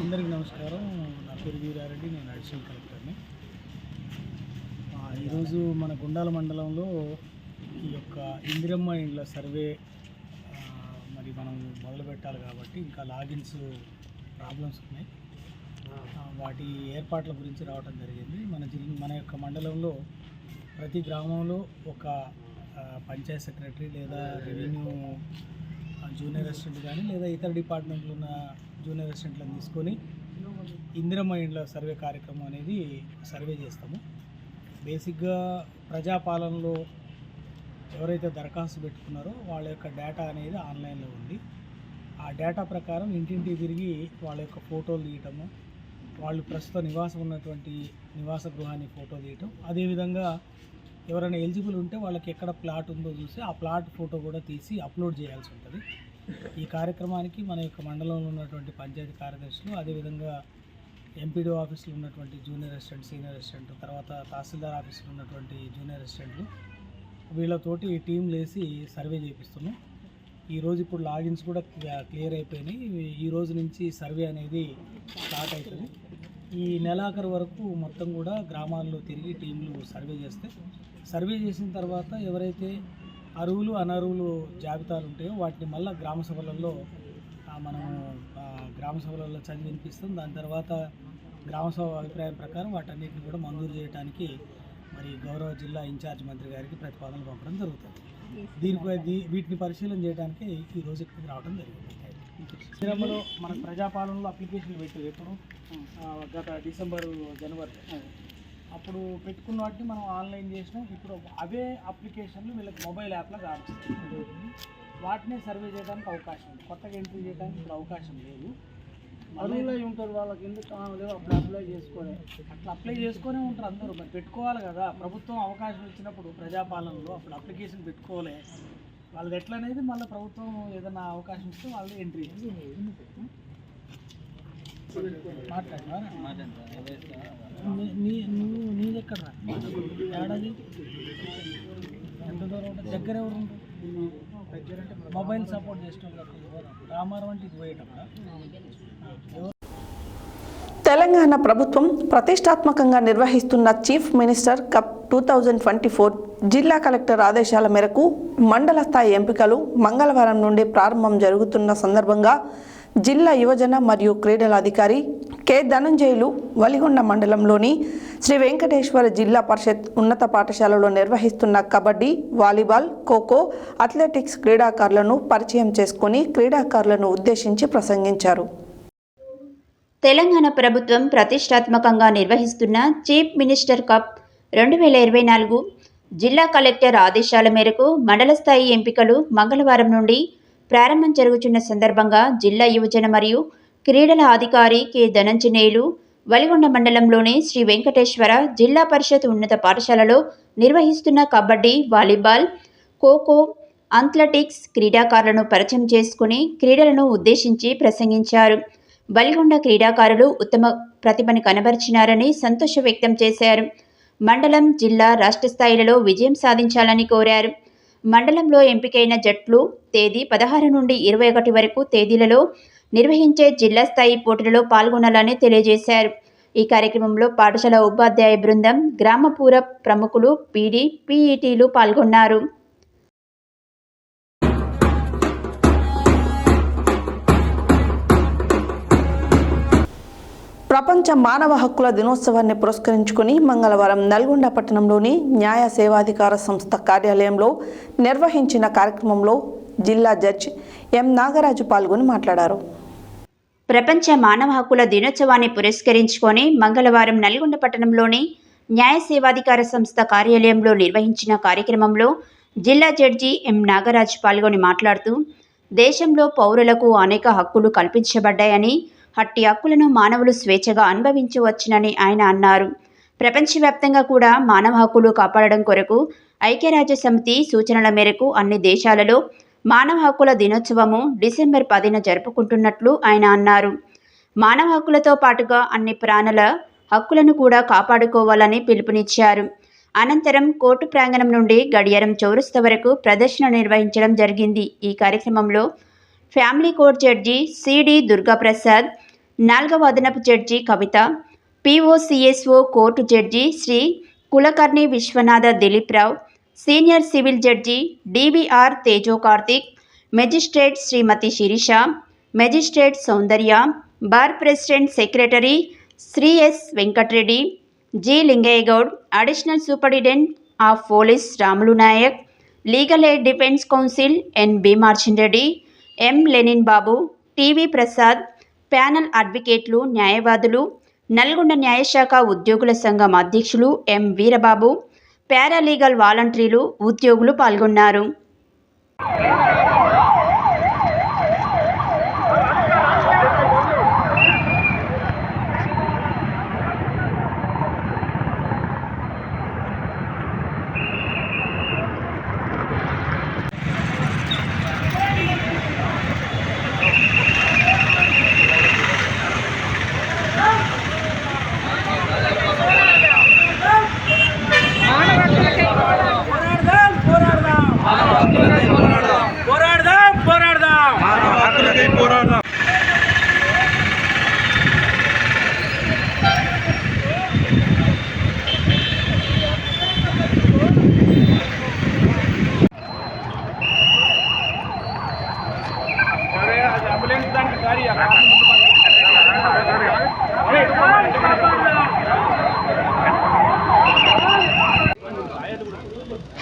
అందరికీ నమస్కారం. నా పేరు వీరారెడ్డి, నేను అడిషనల్ కలెక్టర్ని. ఈరోజు మన గుండాల మండలంలో ఈ యొక్క ఇందిరమ్మ ఇండ్ల సర్వే మరి మనం మొదలు పెట్టాలి కాబట్టి ఇంకా లాగిన్స్ ప్రాబ్లమ్స్ ఉన్నాయి. వాటి ఏర్పాట్ల గురించి రావడం జరిగింది. మన యొక్క మండలంలో ప్రతి గ్రామంలో ఒక పంచాయత్ సెక్రటరీ లేదా రెవెన్యూ జూనియర్ అసిస్టెంట్ కానీ లేదా ఇతర డిపార్ట్మెంట్లు ఉన్న జూనియర్ అసిస్టెంట్లను తీసుకొని ఇందిరమ్మ ఇండ్ల సర్వే కార్యక్రమం అనేది సర్వే చేస్తాము. బేసిక్గా ప్రజాపాలనలో ఎవరైతే దరఖాస్తు పెట్టుకున్నారో వాళ్ళ యొక్క డేటా అనేది ఆన్లైన్లో ఉంది. ఆ డేటా ప్రకారం ఇంటింటి తిరిగి వాళ్ళ యొక్క ఫోటోలు తీయటము, వాళ్ళు ప్రస్తుతం నివాసం ఉన్నటువంటి నివాస గృహాన్ని ఫోటో తీయటం, అదేవిధంగా ఎవరైనా ఎలిజిబుల్ ఉంటే వాళ్ళకి ఎక్కడ ప్లాట్ ఉందో చూసి ఆ ప్లాట్ ఫోటో కూడా తీసి అప్లోడ్ చేయాల్సి ఉంటుంది. ఈ కార్యక్రమానికి మన యొక్క మండలంలో ఉన్నటువంటి పంచాయతీ కార్యదర్శులు, అదేవిధంగా ఎంపీడీఓ ఆఫీసులో ఉన్నటువంటి జూనియర్ అసిస్టెంట్, సీనియర్ అసిస్టెంట్, తర్వాత తహసీల్దార్ ఆఫీసులో ఉన్నటువంటి జూనియర్ అసిస్టెంట్లు, వీళ్ళతోటి టీంలు వేసి సర్వే చేపిస్తున్నాం. ఈరోజు ఇప్పుడు లాగిన్స్ కూడా క్లియర్ అయిపోయినాయి. ఈ రోజు నుంచి సర్వే అనేది స్టార్ట్ అవుతుంది. ఈ నెలాఖరు వరకు మొత్తం కూడా గ్రామాల్లో తిరిగి టీంలు సర్వే చేస్తే, సర్వే చేసిన తర్వాత ఎవరైతే అర్హులు అనర్హులు జాబితాలు ఉంటాయో వాటిని మళ్ళీ గ్రామ సభలలో చదివి వినిపిస్తాం. దాని తర్వాత గ్రామసభ అభిప్రాయం ప్రకారం వాటన్నిటిని కూడా మంజూరు చేయడానికి మరి గౌరవ జిల్లా ఇన్ఛార్జ్ మంత్రి గారికి ప్రతిపాదనలు పంపడం జరుగుతుంది. దీనిపై వీటిని పరిశీలన చేయడానికి ఈరోజు ఇక్కడికి రావడం జరిగింది. శ్రీరామలో మన ప్రజాపాలనలో అప్లికేషన్లు పెట్టారు. ఎప్పుడు గత డిసెంబరు జనవరి అప్పుడు పెట్టుకున్న వాటిని మనం ఆన్లైన్ చేసినాం. ఇప్పుడు అవే అప్లికేషన్లు వీళ్ళకి మొబైల్ యాప్లో కావచ్చు. వాటినే సర్వే చేయడానికి అవకాశం ఉంది. కొత్తగా ఎంట్రీ చేయడానికి ఇప్పుడు అవకాశం లేదు. అర్హులై ఉంటారు, వాళ్ళకి ఎందుకు లేవు అప్పుడు అప్లై చేసుకొని అట్లా అప్లై చేసుకునే ఉంటారు అందరూ. మరి పెట్టుకోవాలి కదా, ప్రభుత్వం అవకాశం ఇచ్చినప్పుడు ప్రజాపాలనలో అప్పుడు అప్లికేషన్ పెట్టుకోలే. వాళ్ళది ఎట్లా అనేది మళ్ళీ ప్రభుత్వం ఏదైనా అవకాశం ఇస్తే వాళ్ళు ఎంట్రీ నీది ఎక్కడ ఏడాది ఎంత దూరం ఉంటుంది? దగ్గర ఎవరు ఉంటారు? దగ్గర అంటే మొబైల్ సపోర్ట్ చేసిన రామారం అంటే ఇది పోయేటప్పుడు. తెలంగాణ ప్రభుత్వం ప్రతిష్టాత్మకంగా నిర్వహిస్తున్న చీఫ్ మినిస్టర్ కప్ 2024 జిల్లా కలెక్టర్ ఆదేశాల మేరకు మండల స్థాయి ఎంపికలు మంగళవారం నుండి ప్రారంభం జరుగుతున్న సందర్భంగా జిల్లా యువజన మరియు క్రీడల అధికారి కె ధనంజయులు వలిగొండ మండలంలోని శ్రీ వెంకటేశ్వర జిల్లా పరిషత్ ఉన్నత పాఠశాలలో నిర్వహిస్తున్న కబడ్డీ, వాలీబాల్, ఖోఖో, అథ్లెటిక్స్ క్రీడాకారులను పరిచయం చేసుకుని క్రీడాకారులను ఉద్దేశించి ప్రసంగించారు. తెలంగాణ ప్రభుత్వం ప్రతిష్టాత్మకంగా నిర్వహిస్తున్న చీఫ్ మినిస్టర్ కప్ 2024 జిల్లా కలెక్టర్ ఆదేశాల మేరకు మండల స్థాయి ఎంపికలు మంగళవారం నుండి ప్రారంభం జరుగుతున్న సందర్భంగా జిల్లా యువజన మరియు క్రీడల అధికారి కె ధనంజయులు వలిగొండ మండలంలోని శ్రీ వెంకటేశ్వర జిల్లా పరిషత్ ఉన్నత పాఠశాలలో నిర్వహిస్తున్న కబడ్డీ, వాలీబాల్, ఖోఖో, అథ్లెటిక్స్ క్రీడాకారులను పరిచయం చేసుకుని క్రీడలను ఉద్దేశించి ప్రసంగించారు. వలిగొండ క్రీడాకారులు ఉత్తమ ప్రతిభను కనబరిచినారని సంతోషం వ్యక్తం చేశారు. మండలం, జిల్లా, రాష్ట్ర స్థాయిలలో విజయం సాధించాలని కోరారు. మండలంలో ఎంపికైన జట్లు తేదీ 16 నుండి 21 వరకు తేదీలలో నిర్వహించే జిల్లా స్థాయి పోటీలలో పాల్గొనాలని తెలియజేశారు. ఈ కార్యక్రమంలో పాఠశాల ఉపాధ్యాయ బృందం, గ్రామపూర ప్రముఖులు, పీడీ, పీఈటీలు పాల్గొన్నారు. ప్రపంచ మానవ హక్కుల దినోత్సవాన్ని పురస్కరించుకుని మంగళవారం నల్గొండ పట్టణంలోని న్యాయ సేవాధికార సంస్థ కార్యాలయంలో నిర్వహించిన కార్యక్రమంలో జిల్లా జడ్జి ఎం నాగరాజు పాల్గొని మాట్లాడారు. ప్రపంచ మానవ హక్కుల దినోత్సవాన్ని పురస్కరించుకొని మంగళవారం నల్గొండ పట్టణంలోని న్యాయ సేవాధికార సంస్థ కార్యాలయంలో నిర్వహించిన కార్యక్రమంలో జిల్లా జడ్జి ఎం నాగరాజు పాల్గొని మాట్లాడుతూ, దేశంలో పౌరులకు అనేక హక్కులు కల్పించబడ్డాయని, అట్టి హక్కులను మానవులు స్వేచ్ఛగా అనుభవించవచ్చునని ఆయన అన్నారు. ప్రపంచవ్యాప్తంగా కూడా మానవ హక్కులు కాపాడడం కొరకు ఐక్యరాజ్య సమితి సూచనల మేరకు అన్ని దేశాలలో మానవ హక్కుల దినోత్సవము డిసెంబర్ 10న జరుపుకుంటున్నట్లు ఆయన అన్నారు. మానవ హక్కులతో పాటుగా అన్ని ప్రాణుల హక్కులను కూడా కాపాడుకోవాలని పిలుపునిచ్చారు. అనంతరం కోర్టు ప్రాంగణం నుండి గడియారం చౌరస్తా వరకు ప్రదర్శన నిర్వహించడం జరిగింది. ఈ కార్యక్రమంలో family court judge CD Durgaprasad, 4వ అదనపు judge Kavitha, POCSO court judge Shri Kulkarni Vishwanatha Dileeprao, senior civil judge DVR Tejo Karthik, magistrate Srimathi Sirisha, magistrate Soundarya, bar president secretary Shri S Venkatareddy, G Lingaiah Goud, additional superintendent of police Ramulu Naik, legal aid defence counsel N Bhimarjan Reddy, M Lenin Babu, TV Prasad, panel అడ్వకేట్లు, న్యాయవాదులు, నల్గొండ న్యాయశాఖ ఉద్యోగుల సంఘం అధ్యక్షులు ఎం Veerababu, paralegal వాలంటీర్లు, ఉద్యోగులు పాల్గొన్నారు. పోరాడదాం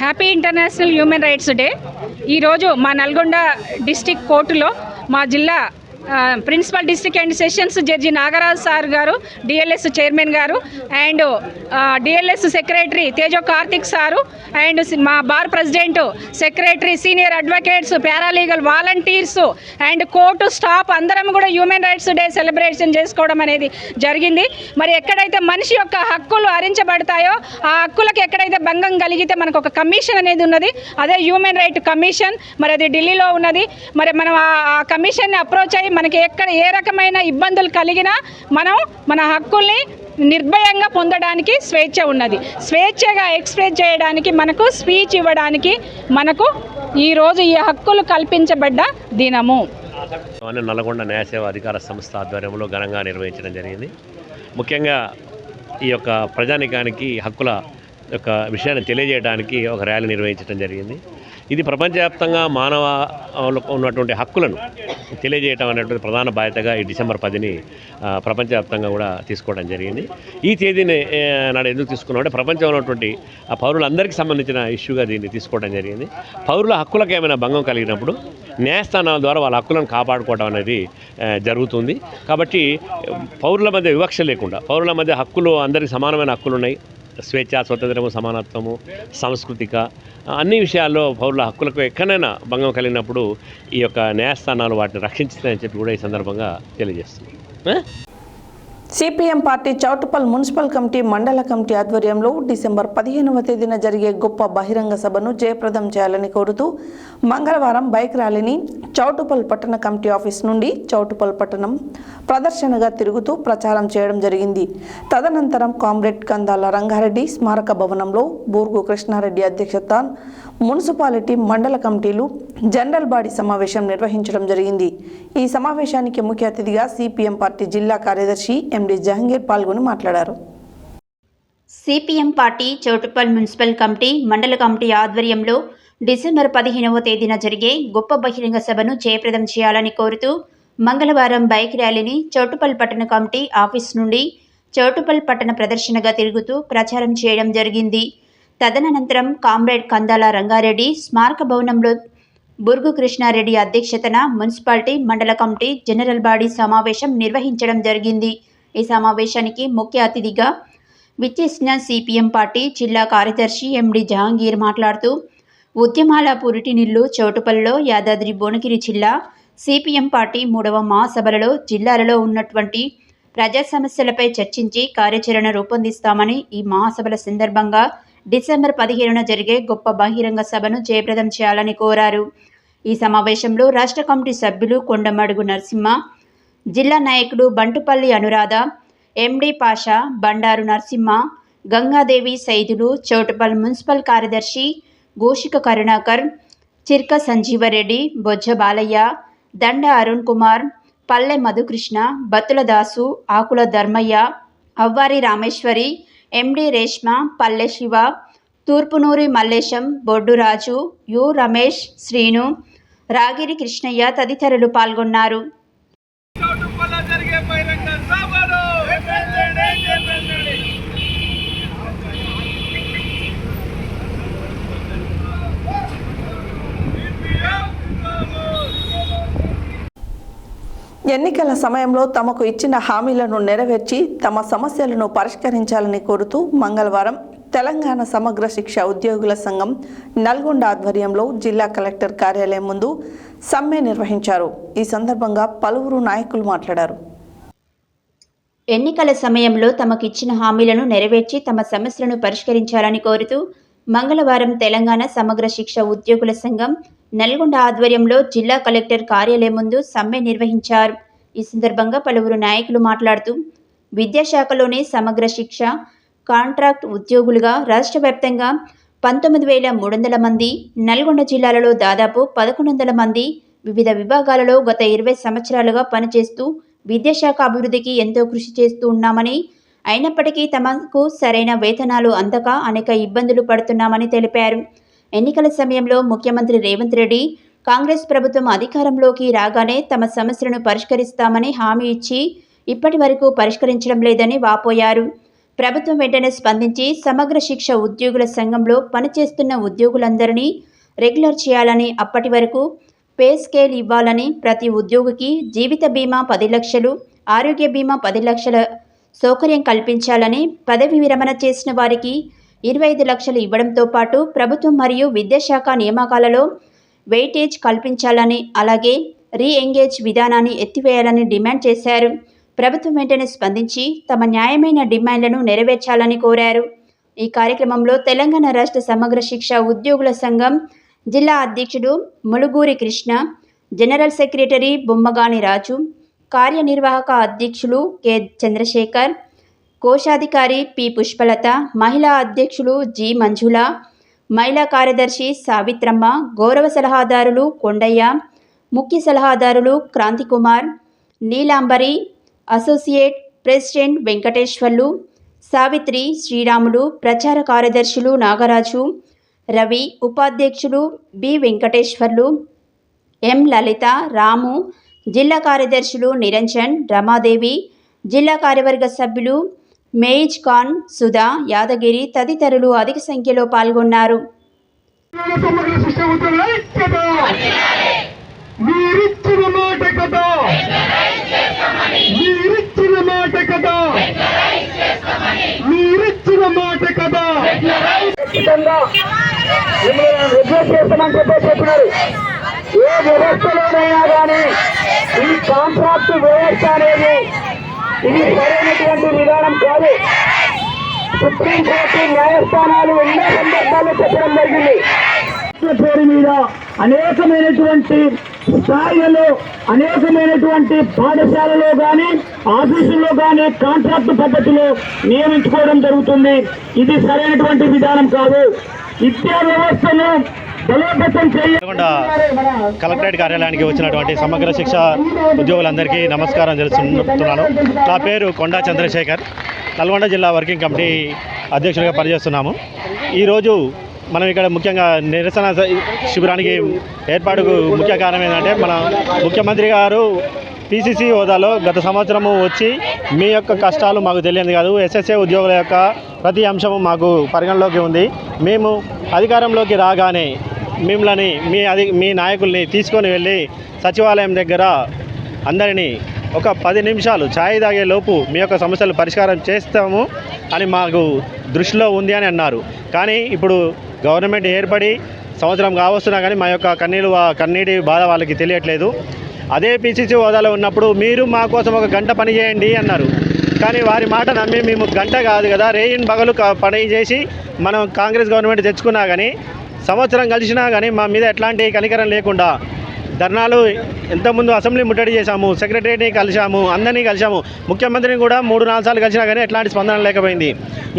happy international human rights day. ఈరోజు మా నల్గొండ డిస్టిక్ కోర్టులో మా జిల్లా principal district and sessions judge Nagaraj sir గారు, డిఎల్ఎస్ చైర్మన్ గారు and DLS secretary Tejo Karthik sir and మా bar president, secretary, senior advocates, paralegal volunteers and court staff అందరం కూడా హ్యూమన్ రైట్స్ డే సెలబ్రేషన్ చేసుకోవడం అనేది జరిగింది. మరి ఎక్కడైతే మనిషి యొక్క హక్కులు హరించబడతాయో ఆ హక్కులకు ఎక్కడైతే భంగం కలిగితే మనకు ఒక కమిషన్ అనేది ఉన్నది, అదే హ్యూమన్ రైట్ కమిషన్. మరి అది ఢిల్లీలో ఉన్నది. మరి మనం ఆ కమిషన్ని అప్రోచ్ అయ్యి మనకి ఎక్కడ ఏ రకమైన ఇబ్బందులు కలిగినా మనం మన హక్కుల్ని నిర్భయంగా పొందడానికి స్వేచ్ఛ ఉన్నది. స్వేచ్ఛగా ఎక్స్ప్రెస్ చేయడానికి, మనకు స్పీచ్ ఇవ్వడానికి మనకు ఈరోజు ఈ హక్కులు కల్పించబడ్డ దినము. నల్గొండ న్యాయసేవ అధికార సంస్థ ఆధ్వర్యంలో ఘనంగా నిర్వహించడం జరిగింది. ముఖ్యంగా ఈ యొక్క ప్రజానికానికి హక్కుల యొక్క విషయాన్ని తెలియజేయడానికి ఒక ర్యాలీ నిర్వహించడం జరిగింది. ఇది ప్రపంచవ్యాప్తంగా మానవాళికి ఉన్నటువంటి హక్కులను తెలియజేయటం అనేటువంటి ప్రధాన బాధ్యతగా ఈ డిసెంబర్ 10ని ప్రపంచవ్యాప్తంగా కూడా తీసుకోవడం జరిగింది. ఈ తేదీని నాడు ఎందుకు తీసుకున్నామంటే ప్రపంచంలో ఉన్నటువంటి ఆ పౌరులందరికీ సంబంధించిన ఇష్యూగా దీన్ని తీసుకోవడం జరిగింది. పౌరుల హక్కులకు ఏమైనా భంగం కలిగినప్పుడు న్యాయస్థానాల ద్వారా వాళ్ళ హక్కులను కాపాడుకోవడం అనేది జరుగుతుంది. కాబట్టి పౌరుల మధ్య వివక్ష లేకుండా, పౌరుల మధ్య హక్కులు అందరికీ సమానమైన హక్కులు ఉన్నాయి. స్వేచ్ఛ, స్వతంత్రము, సమానత్వము, సాంస్కృతిక అన్ని విషయాల్లో పౌరుల హక్కులకు ఎక్కడైనా భంగం కలిగినప్పుడు ఈ యొక్క న్యాయస్థానాలు వాటిని రక్షించుతాయని చెప్పి కూడా ఈ సందర్భంగా తెలియజేస్తుంది. CPM party Choutuppal municipal committee మండల కమిటీ ఆధ్వర్యంలో డిసెంబర్ 15వ తేదీన జరిగే గొప్ప బహిరంగ సభను జయప్రదం చేయాలని కోరుతూ మంగళవారం బైక్ ర్యాలీని చౌటుప్పల్ పట్టణ కమిటీ ఆఫీస్ నుండి చౌటుప్పల్ పట్టణం ప్రదర్శనగా తిరుగుతూ ప్రచారం చేయడం జరిగింది. తదనంతరం కామ్రేడ్ కందాల రంగారెడ్డి స్మారక భవనంలో బూర్గు కృష్ణారెడ్డి అధ్యక్షత మున్సిపాలిటీ మండల కమిటీలు జనరల్ బాడీ సమావేశం నిర్వహించడం జరిగింది. ఈ సమావేశానికి ముఖ్య అతిథిగా సిపిఎం పార్టీ జిల్లా కార్యదర్శి ఎండి జహంగీర్ పాల్గొని మాట్లాడారు. CPM party Choutuppal municipal committee మండల కమిటీ ఆధ్వర్యంలో డిసెంబర్ 15వ తేదీన జరిగే గొప్ప బహిరంగ సభను జయప్రదం చేయాలని కోరుతూ మంగళవారం బైక్ ర్యాలీని చౌటుప్పల్ పట్టణ కమిటీ ఆఫీస్ నుండి చౌటుప్పల్ పట్టణ ప్రదర్శనగా తిరుగుతూ ప్రచారం చేయడం జరిగింది. తదనంతరం కామ్రేడ్ కందాల రంగారెడ్డి స్మారక భవనంలో బుర్గు కృష్ణారెడ్డి అధ్యక్షతన మున్సిపాలిటీ మండల కమిటీ జనరల్ బాడీ సమావేశం నిర్వహించడం జరిగింది. ఈ సమావేశానికి ముఖ్య అతిథిగా విచ్చేసిన సిపిఎం పార్టీ జిల్లా కార్యదర్శి ఎండి జహాంగీర్ మాట్లాడుతూ ఉద్యమాల పురిటినిల్లు చౌటుప్పల్లో యాదాద్రి భువనగిరి జిల్లా సిపిఎం పార్టీ 3వ మహాసభలలో జిల్లాలలో ఉన్నటువంటి ప్రజా సమస్యలపై చర్చించి కార్యాచరణ రూపొందిస్తామని, ఈ మహాసభల సందర్భంగా డిసెంబర్ 15న జరిగే గొప్ప బహిరంగ సభను జయప్రదం చేయాలని కోరారు. ఈ సమావేశంలో రాష్ట్ర కమిటీ సభ్యులు కొండమడుగు నరసింహ, జిల్లా నాయకుడు బంటుపల్లి అనురాధ, ఎండి పాషా, బండారు నరసింహ, గంగాదేవి సైదులు, చౌటుప్పల్ మున్సిపల్ కార్యదర్శి గోషిక కరుణాకర్, చిర్క సంజీవరెడ్డి, బొజ్జ బాలయ్య, దండ అరుణ్ కుమార్, పల్లె మధుకృష్ణ, బత్తుల దాసు, ఆకుల ధర్మయ్య, అవ్వారి రామేశ్వరి, ఎండి రేష్మ, పల్లె శివ, తూర్పునూరి మల్లేశం, బొడ్డు రాజు, యు రమేష్, శ్రీను, రాగిరి కృష్ణయ్య తదితరులు పాల్గొన్నారు. ఎన్నికల సమయంలో తమకు ఇచ్చిన హామీలను నెరవేర్చి తమ సమస్యలను పరిష్కరించాలని కోరుతూ మంగళవారం తెలంగాణ సమగ్ర శిక్ష ఉద్యోగుల సంఘం నల్గొండ ఆధ్వర్యంలో జిల్లా కలెక్టర్ కార్యాలయం ముందు సమ్మె నిర్వహించారు. ఈ సందర్భంగా పలువురు నాయకులు మాట్లాడారు. ఎన్నికల సమయంలో తమకిచ్చిన హామీలను నెరవేర్చి తమ సమస్యలను పరిష్కరించాలని కోరుతూ మంగళవారం తెలంగాణ సమగ్ర శిక్ష ఉద్యోగుల సంఘం నల్గొండ ఆధ్వర్యంలో జిల్లా కలెక్టర్ కార్యాలయం ముందు సమ్మె నిర్వహించారు. ఈ సందర్భంగా పలువురు నాయకులు మాట్లాడుతూ విద్యాశాఖలోని సమగ్ర శిక్ష కాంట్రాక్ట్ ఉద్యోగులుగా రాష్ట్ర వ్యాప్తంగా 19,300 మంది, నల్గొండ జిల్లాలలో దాదాపు 1,100 మంది వివిధ విభాగాలలో గత 20 సంవత్సరాలుగా పనిచేస్తూ విద్యాశాఖ అభివృద్ధికి ఎంతో కృషి చేస్తూ ఉన్నామని, అయినప్పటికీ తమకు సరైన వేతనాలు అందక అనేక ఇబ్బందులు పడుతున్నామని తెలిపారు. ఎన్నికల సమయంలో ముఖ్యమంత్రి రేవంత్ రెడ్డి కాంగ్రెస్ ప్రభుత్వం అధికారంలోకి రాగానే తమ సమస్యలను పరిష్కరిస్తామని హామీ ఇచ్చి ఇప్పటి వరకు పరిష్కరించడం లేదని వాపోయారు. ప్రభుత్వం వెంటనే స్పందించి సమగ్ర శిక్ష ఉద్యోగుల సంఘంలో పనిచేస్తున్న ఉద్యోగులందరినీ రెగ్యులర్ చేయాలని, అప్పటి వరకు పే స్కేల్ ఇవ్వాలని, ప్రతి ఉద్యోగికి జీవిత బీమా 10 లక్షలు, ఆరోగ్య బీమా 10 లక్షల సౌకర్యం కల్పించాలని, పదవి విరమణ చేసిన వారికి 25 లక్షలు ఇవ్వడంతో పాటు ప్రభుత్వం మరియు విద్యాశాఖ నియామకాలలో వెయిటేజ్ కల్పించాలని, అలాగే రీఎంగేజ్ విధానాన్ని ఎత్తివేయాలని డిమాండ్ చేశారు. ప్రభుత్వం వెంటనే స్పందించి తమ న్యాయమైన డిమాండ్లను నెరవేర్చాలని కోరారు. ఈ కార్యక్రమంలో తెలంగాణ రాష్ట్ర సమగ్ర శిక్ష ఉద్యోగుల సంఘం జిల్లా అధ్యక్షుడు ములుగూరి కృష్ణ, జనరల్ సెక్రటరీ బొమ్మగాని రాజు, కార్యనిర్వాహక అధ్యక్షులు కె చంద్రశేఖర్, కోశాధికారి పి పుష్పలత, మహిళా అధ్యక్షులు జి మంజుల, మహిళా కార్యదర్శి సావిత్రమ్మ, గౌరవ సలహాదారులు కొండయ్య, ముఖ్య సలహాదారులు క్రాంతికుమార్, నీలాంబరి, అసోసియేట్ ప్రెసిడెంట్ వెంకటేశ్వర్లు, సావిత్రి, శ్రీరాములు, ప్రచార కార్యదర్శులు నాగరాజు, రవి, ఉపాధ్యక్షులు బి వెంకటేశ్వర్లు, ఎం లలిత, రాము, జిల్లా కార్యదర్శులు నిరంజన్, రమాదేవి, జిల్లా కార్యవర్గ సభ్యులు మేయిజ్ ఖాన్, సుధా, యాదగిరి తదితరులు అధిక సంఖ్యలో పాల్గొన్నారు. ఏ వ్యవస్థలోనైనా కానీ ఈ కాంట్రాక్ట్ వ్యవస్థ అనేది ఇది సరైనటువంటి విధానం కాదు. సుప్రీంకోర్టు న్యాయస్థానాలు ఎన్నో సందర్భాల్లో చెప్పడం జరిగింది. పేరు మీద అనేకమైనటువంటి స్థాయిలలో అనేకమైనటువంటి పాఠశాలలో కానీ ఆఫీసుల్లో కానీ కాంట్రాక్ట్ పద్ధతిలో నియమించుకోవడం జరుగుతుంది. ఇది సరైనటువంటి విధానం కాదు. విద్యా వ్యవస్థను కలెక్టరేట్ కార్యాలయానికి వచ్చినటువంటి సమగ్ర శిక్ష ఉద్యోగులందరికీ నమస్కారం తెలుస్తున్నాను. నా పేరు కొండా చంద్రశేఖర్, నల్గొండ జిల్లా వర్కింగ్ కమిటీ అధ్యక్షుడిగా పనిచేస్తున్నాము. ఈరోజు మనం ఇక్కడ ముఖ్యంగా నిరసన శిబిరానికి ఏర్పాటుకు ముఖ్య కారణం ఏంటంటే, మన ముఖ్యమంత్రి గారు పిసిసి హోదాలో గత సంవత్సరము వచ్చి మీ యొక్క కష్టాలు మాకు తెలియదు కాదు, ఎస్ఎస్ఏ ఉద్యోగుల యొక్క ప్రతి అంశము మాకు పరిగణలోకి ఉంది. మేము అధికారంలోకి రాగానే మిమ్మల్ని మీ నాయకుల్ని తీసుకొని వెళ్ళి సచివాలయం దగ్గర అందరినీ ఒక 10 నిమిషాలు ఛాయ్ తాగే లోపు మీ యొక్క సమస్యలు పరిష్కారం చేస్తాము అని మాకు దృష్టిలో ఉంది అని అన్నారు. కానీ ఇప్పుడు గవర్నమెంట్ ఏర్పడి సంవత్సరం కావస్తున్నా కానీ మా యొక్క కన్నీటి బాధ వాళ్ళకి తెలియట్లేదు. అదే పిసిసి హోదాలో ఉన్నప్పుడు మీరు మా కోసం 1 గంట పని చేయండి అన్నారు. కానీ వారి మాట నమ్మి మేము గంట కాదు కదా, రేయిన్ బగలు పని చేసి మనం కాంగ్రెస్ గవర్నమెంట్ తెచ్చుకున్నా కానీ సంవత్సరం కలిసినా కానీ మా మీద ఎట్లాంటి కనికరం లేకుండా ధర్నాలు ఇంతకుముందు అసెంబ్లీ ముట్టడి చేశాము, సెక్రటరీని కలిసాము, అందరినీ కలిసాము, ముఖ్యమంత్రిని కూడా 3-4 సార్లు కలిసినా కానీ ఎట్లాంటి స్పందన లేకపోయింది.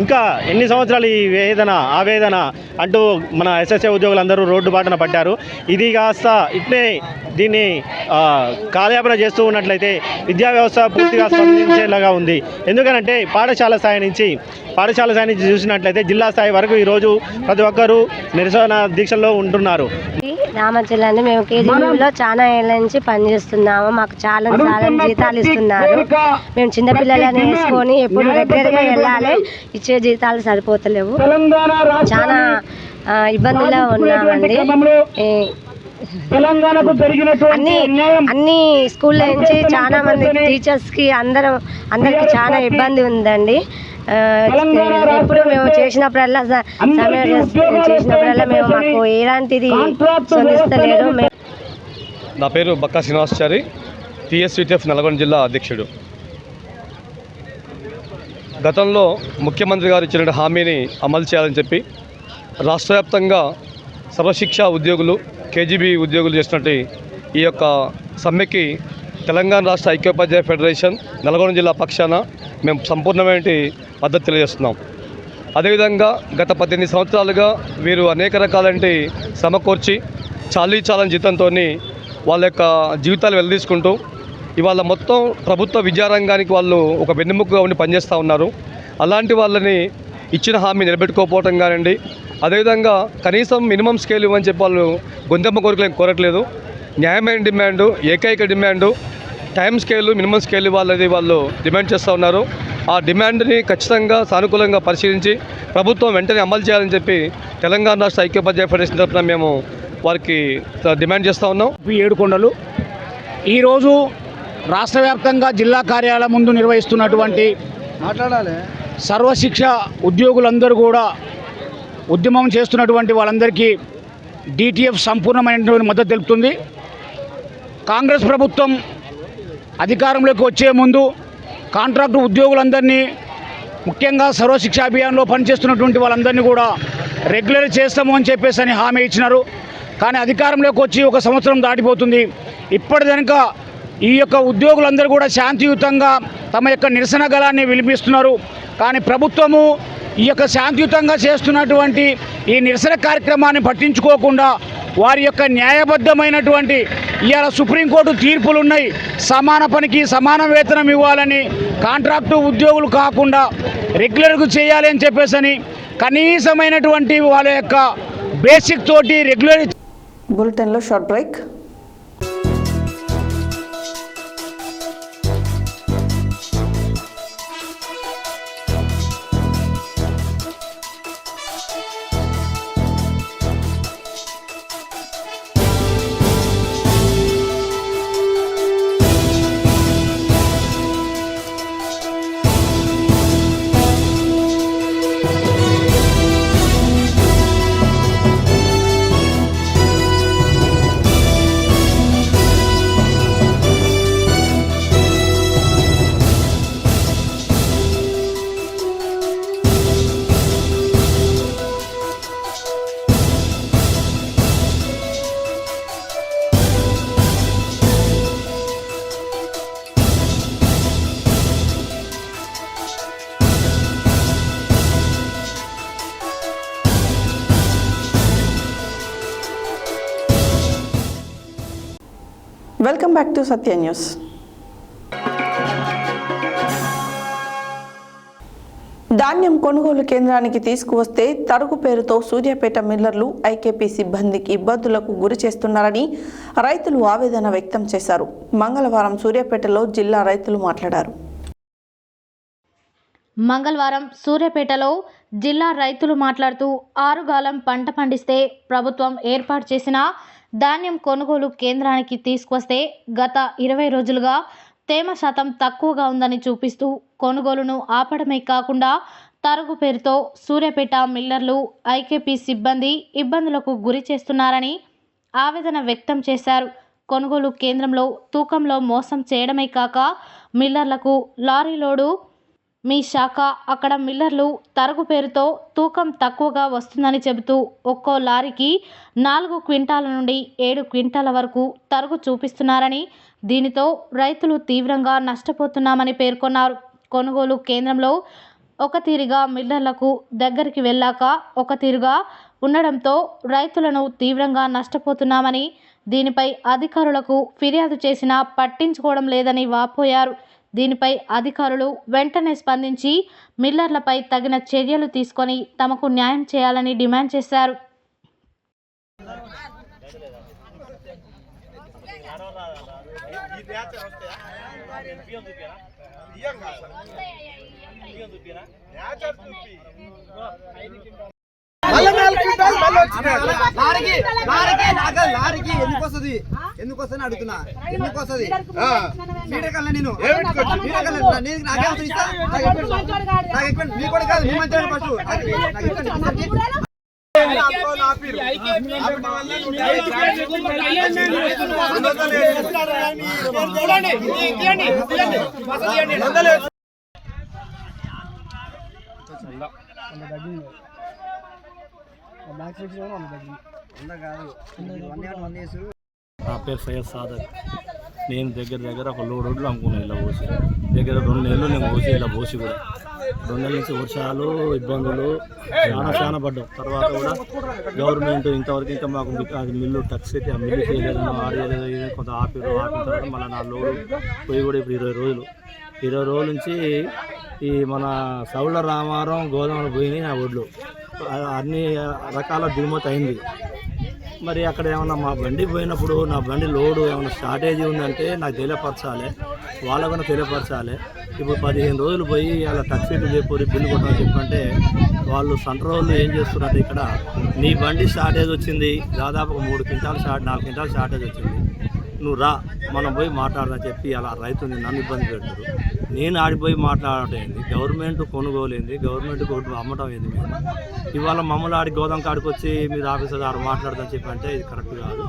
ఇంకా ఎన్ని సంవత్సరాలు ఈ వేదన ఆవేదన అంటూ మన ఎస్ఎస్ఏ ఉద్యోగులందరూ రోడ్డు బాటన పట్టారు. ఇది కాస్త ఇట్లే దీన్ని కాలయాపన చేస్తూ ఉన్నట్లయితే విద్యా వ్యవస్థ పూర్తిగా స్పందించేలాగా ఉంది. ఎందుకనంటే పాఠశాల స్థాయి నుంచి చూసినట్లయితే జిల్లా స్థాయి వరకు ఈరోజు ప్రతి ఒక్కరూ నిరసన దీక్షల్లో ఉంటున్నారు. రామచల్ అండి, మేము కేజీబీలో చాలా ఏళ్ళ నుంచి పనిచేస్తున్నాము. మాకు చాలా జీతాలు ఇస్తున్నారు. మేము చిన్నపిల్లలని వేసుకొని ఎప్పుడు రెగ్యులర్గా వెళ్ళాలి, ఇచ్చే జీతాలు సరిపోతలేవు. చాలా ఇబ్బందుల్లో ఉన్నామండి. అన్ని స్కూళ్ళ నుంచి చాలా మంది టీచర్స్కి అందరికి చాలా ఇబ్బంది ఉందండి. ఎప్పుడు మేము చేసినప్పుడల్లా మేము మాకు ఎలాంటిది స్పందిస్తలేదు. నా పేరు బక్కా శ్రీనివాసాచారి, టీఎస్సీటీఎఫ్ నల్గొండ జిల్లా అధ్యక్షుడు. గతంలో ముఖ్యమంత్రి గారు ఇచ్చిన హామీని అమలు చేయాలని చెప్పి రాష్ట్ర వ్యాప్తంగా సర్వశిక్ష ఉద్యోగులు, కేజీబీ ఉద్యోగులు చేసినట్టు ఈ యొక్క సమ్మెకి తెలంగాణ రాష్ట్ర ఐక్యోపాధ్యాయ ఫెడరేషన్ నల్గొండ జిల్లా పక్షాన మేము సంపూర్ణమైన మద్దతు తెలియజేస్తున్నాం. అదేవిధంగా గత 18 సంవత్సరాలుగా వీరు అనేక రకాలంటి సమకూర్చి చాలని జీతంతో వాళ్ళ యొక్క జీవితాలు వెల్లదీసుకుంటూ ఇవాళ మొత్తం ప్రభుత్వ విద్యారంగానికి వాళ్ళు ఒక వెన్నెముకగా ఉండి పనిచేస్తూ ఉన్నారు. అలాంటి వాళ్ళని ఇచ్చిన హామీ నిలబెట్టుకోకపోవటం కానివ్వండి, అదేవిధంగా కనీసం మినిమం స్కేల్ ఇవ్వని చెప్పి వాళ్ళు గొంతెమ్మ కోరికలు కోరట్లేదు. న్యాయమైన డిమాండు, ఏకైక demand time scale, minimum scale వాళ్ళది వాళ్ళు డిమాండ్ చేస్తూ ఉన్నారు. ఆ డిమాండ్ని ఖచ్చితంగా సానుకూలంగా పరిశీలించి ప్రభుత్వం వెంటనే అమలు చేయాలని చెప్పి తెలంగాణ రాష్ట్ర ఐక్యోపాధ్యాయ ఫెడరేషన్ తరఫున మేము వారికి డిమాండ్ చేస్తూ ఉన్నాం. ఏడుకొండలు ఈరోజు రాష్ట్ర వ్యాప్తంగా జిల్లా కార్యాలయం ముందు నిర్వహిస్తున్నటువంటి సర్వశిక్ష ఉద్యోగులందరూ కూడా ఉద్యమం చేస్తున్నటువంటి వాళ్ళందరికీ డిటిఎఫ్ సంపూర్ణమైనటువంటి మద్దతు తెలుపుతుంది. కాంగ్రెస్ ప్రభుత్వం అధికారంలోకి వచ్చే ముందు కాంట్రాక్టు ఉద్యోగులందరినీ, ముఖ్యంగా సర్వశిక్ష అభియాన్లో పనిచేస్తున్నటువంటి వాళ్ళందరినీ కూడా రెగ్యులర్ చేస్తాము అని చెప్పేసి హామీ ఇచ్చినారు. కానీ అధికారంలోకి వచ్చి 1 సంవత్సరం దాటిపోతుంది. ఇప్పటిదాకా ఈ యొక్క ఉద్యోగులందరూ కూడా శాంతియుతంగా తమ యొక్క నిరసన గళాన్ని వినిపిస్తున్నారు. కానీ ప్రభుత్వము ఈ యొక్క శాంతియుతంగా చేస్తున్నటువంటి ఈ నిరసన కార్యక్రమాన్ని పట్టించుకోకుండా వారి యొక్క న్యాయబద్ధమైనటువంటి ఇవాళ సుప్రీంకోర్టు తీర్పులు ఉన్నాయి, సమాన పనికి సమాన వేతనం ఇవ్వాలని, కాంట్రాక్టు ఉద్యోగులు కాకుండా రెగ్యులర్గా చేయాలి అని చెప్పేసి కనీసమైనటువంటి వాళ్ళ యొక్క బేసిక్ తోటి రెగ్యులర్. బులెటిన్లో short break. Welcome back to Satya news. ధాన్యం కొనుగోలు కేంద్రానికి తీసుకువస్తే తరుగు పేరుతో సూర్యాపేట మిల్లర్లు ఐకేపీ సిబ్బందికి ఇబ్బందులకు గురి చేస్తున్నారని రైతులు ఆవేదన వ్యక్తం చేశారు. మంగళవారం సూర్యాపేటలో జిల్లా రైతులు మాట్లాడారు. మంగళవారం సూర్యాపేటలో జిల్లా రైతులు మాట్లాడుతూ ఆరుగాలం పంట పండిస్తే ప్రభుత్వం ఏర్పాటు చేసిన ధాన్యం కొనుగోలు కేంద్రానికి తీసుకొస్తే గత 20 రోజులుగా తేమ శాతం తక్కువగా ఉందని చూపిస్తూ కొనుగోలును ఆపడమే కాకుండా తరుగు పేరుతో సూర్యాపేట మిల్లర్లు ఐకేపీ సిబ్బంది ఇబ్బందులకు గురి చేస్తున్నారని ఆవేదన వ్యక్తం చేశారు. కొనుగోలు కేంద్రంలో తూకంలో మోసం చేయడమే కాక మిల్లర్లకు లారీ లోడు మీ శాఖ అక్కడ మిల్లర్లు తరుగు పేరుతో తూకం తక్కువగా వస్తుందని చెబుతూ ఒక్కో లారీకి 4 క్వింటాల నుండి 7 క్వింటాల వరకు తరుగు చూపిస్తున్నారని, దీనితో రైతులు తీవ్రంగా నష్టపోతున్నామని పేర్కొన్నారు. కొనుగోలు కేంద్రంలో ఒక తీరుగా మిల్లర్లకు దగ్గరికి వెళ్ళాక ఒక తీరుగా ఉండడంతో రైతులను తీవ్రంగా నష్టపోతున్నామని, దీనిపై అధికారులకు ఫిర్యాదు చేసినా పట్టించుకోవడం లేదని వాపోయారు. దీనిపై అధికారులు వెంటనే స్పందించి మిల్లర్లపై తగిన చర్యలు తీసుకొని తమకు న్యాయం చేయాలని డిమాండ్ చేశారు. లారీకి ఎందుకు వస్తుంది అడుగుతున్నా, ఎందుకు వస్తుంది మీటర్ కల్లా నేను మీ కూడా కాదు, మీ మంచి నా పేరు సయ్యద్ సాదత్. నేను దగ్గర ఒక 100 రోడ్లు అమ్ముకున్నాను ఇలా పోసి. దగ్గర 2 నెలలు నేను పోసి ఇలా పోసి కూడా 2 నెలల నుంచి వర్షాలు ఇబ్బందులు చాలా పడ్డాం. తర్వాత కూడా గవర్నమెంట్ ఇంతవరకు ఇంకా మాకు అది మిల్లు టచ్ అయితే ఆ మిల్లు చేయలేదు, ఆడలేదు, కొంత ఆపిన తర్వాత మళ్ళీ నా లోడు పోయి కూడా ఇప్పుడు 20 రోజుల నుంచి ఈ మన సౌళ్ళ రామారం గోదావరి పోయినాయి నా ఒడ్లు. అన్ని రకాల దిగుమతి అయింది. మరి అక్కడ ఏమన్నా మా బండి పోయినప్పుడు నా బండి లోడు ఏమైనా షార్టేజ్ ఉందంటే నాకు తెలియపరచాలి, వాళ్ళకన్నా తెలియపరచాలి. ఇప్పుడు 15 రోజులు పోయి అలా టాక్సీలు చెప్పి బిల్లు కొట్టమని చెప్పంటే వాళ్ళు సెంటర్ వాళ్ళు ఏం చేస్తున్నారంటే ఇక్కడ నీ బండి షార్టేజ్ వచ్చింది, దాదాపు 4 క్వింటాల్ షార్టేజ్ వచ్చింది, నువ్వు రా మనం పోయి మాట్లాడదని చెప్పి అలా రైతుని నన్ను ఇబ్బంది పెడతారు. నేను ఆడిపోయి మాట్లాడటం ఏంది, గవర్నమెంట్ కొనుగోలేంది, గవర్నమెంట్ కొట్టు అమ్మటం ఏంది. మేము ఇవాళ మమ్మల్ని ఆడి గోదాం కాడికి వచ్చి మీరు ఆఫీసర్ ఆడ మాట్లాడదని చెప్పి అంటే ఇది కరెక్ట్ కాదు.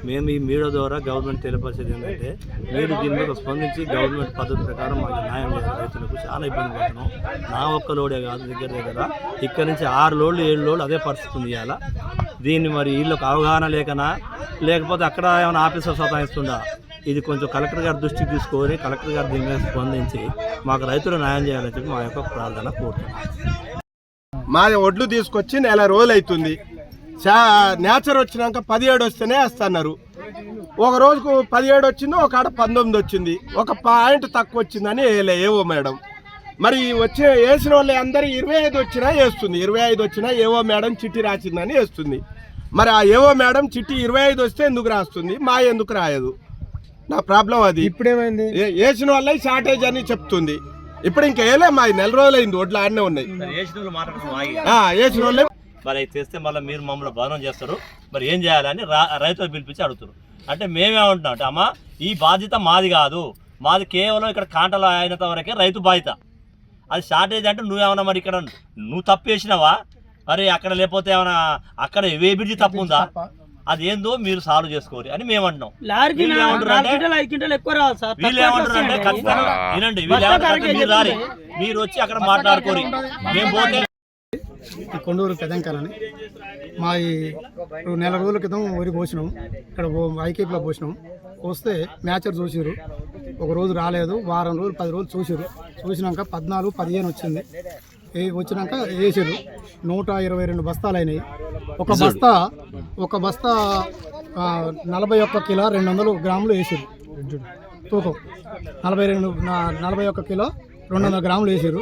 మేము ఈ మీడియా ద్వారా గవర్నమెంట్ తెలియపరిచేది ఏంటంటే మీరు దీని మీద స్పందించి గవర్నమెంట్ పద్ధతి ప్రకారం మాకు న్యాయం చేయాలి. రైతులకు చాలా ఇబ్బంది పడుతున్నాం. నా ఒక్క లోడే కాదు, దగ్గర ఇక్కడ నుంచి 6 లోడ్లు 7 లోడ్లు అదే పరిస్థితి ఉంది. ఇవాళ దీన్ని మరి వీళ్ళకి అవగాహన లేకనా లేకపోతే అక్కడ ఏమైనా ఆఫీసర్ సతాయిస్తుందా, ఇది కొంచెం కలెక్టర్ గారి దృష్టికి తీసుకొని కలెక్టర్ గారు దీని మీద స్పందించి మాకు రైతులు న్యాయం చేయాలని చెప్పి మా యొక్క ప్రార్థన కోరుతున్నాం. మాది ఒడ్లు తీసుకొచ్చి 1 నెల రోజులు అవుతుంది. నేచర్ వచ్చినాక 17 వస్తేనే వేస్తున్నారు. ఒక రోజుకు 17 వచ్చింది, ఒక ఆడ 19 వచ్చింది, ఒక పాయింట్ తక్కువ వచ్చిందని ఏవో మేడం. మరి వేసిన వాళ్ళు అందరూ 25 వచ్చినా వేస్తుంది, 25 వచ్చినా ఏవో మేడం చిట్టి రాసిందని వేస్తుంది. మరి ఆ ఏవో మేడం చిట్టి 25 వస్తే ఎందుకు రాస్తుంది, మా ఎందుకు రాయదు? నా ప్రాబ్లం అది. ఇప్పుడేమైంది, వేసిన వాళ్ళే షార్టేజ్ అని చెప్తుంది. ఇప్పుడు ఇంకా వేయలే, మా 1 నెల రోజులు అయింది, ఒడ్లు ఆడనే ఉన్నాయి. వేసిన వాళ్ళే మరి తెస్తే మళ్ళీ మీరు మమ్మల్ని బాధనం చేస్తారు, మరి ఏం చేయాలని రైతులు పిలిపించి అడుగుతారు. అంటే మేమేమంటున్నాం అంటే అమ్మ ఈ బాధ్యత మాది కాదు, మాది కేవలం ఇక్కడ కాంటలు అయినంత వరకే రైతు బాధ్యత. అది షార్టేజ్ అంటే నువ్వేమన్నా మరి ఇక్కడ నువ్వు తప్పు వేసినావా, మరి అక్కడ లేకపోతే ఏమైనా అక్కడ ఏ బిడ్జి తప్పు ఉందా, అది ఏందో మీరు సాల్వ్ చేసుకోవాలి అని మేము అంటున్నాం. వీళ్ళు ఏమంటారంటే ఖచ్చితంగా వినండి, మీరు రారి, మీరు వచ్చి అక్కడ మాట్లాడుకోరి, మేము పోతే. కొండూరు పెదంకలని మా 1 నెల రోజుల క్రితం వరి పోసినాం, ఇక్కడ ఐకేపీలో పోసినాం. వస్తే మ్యాచర్ చూసిరు, ఒక రోజు రాలేదు, వారం రోజులు 10 రోజులు చూసినాక 14, 15 వచ్చింది. వచ్చినాక వేసారు. 122 బస్తాలు అయినాయి. ఒక బస్తా 41 కిలో 200 గ్రాములు వేసారు తూకం. 41 కిలో 200 గ్రాములు వేసారు.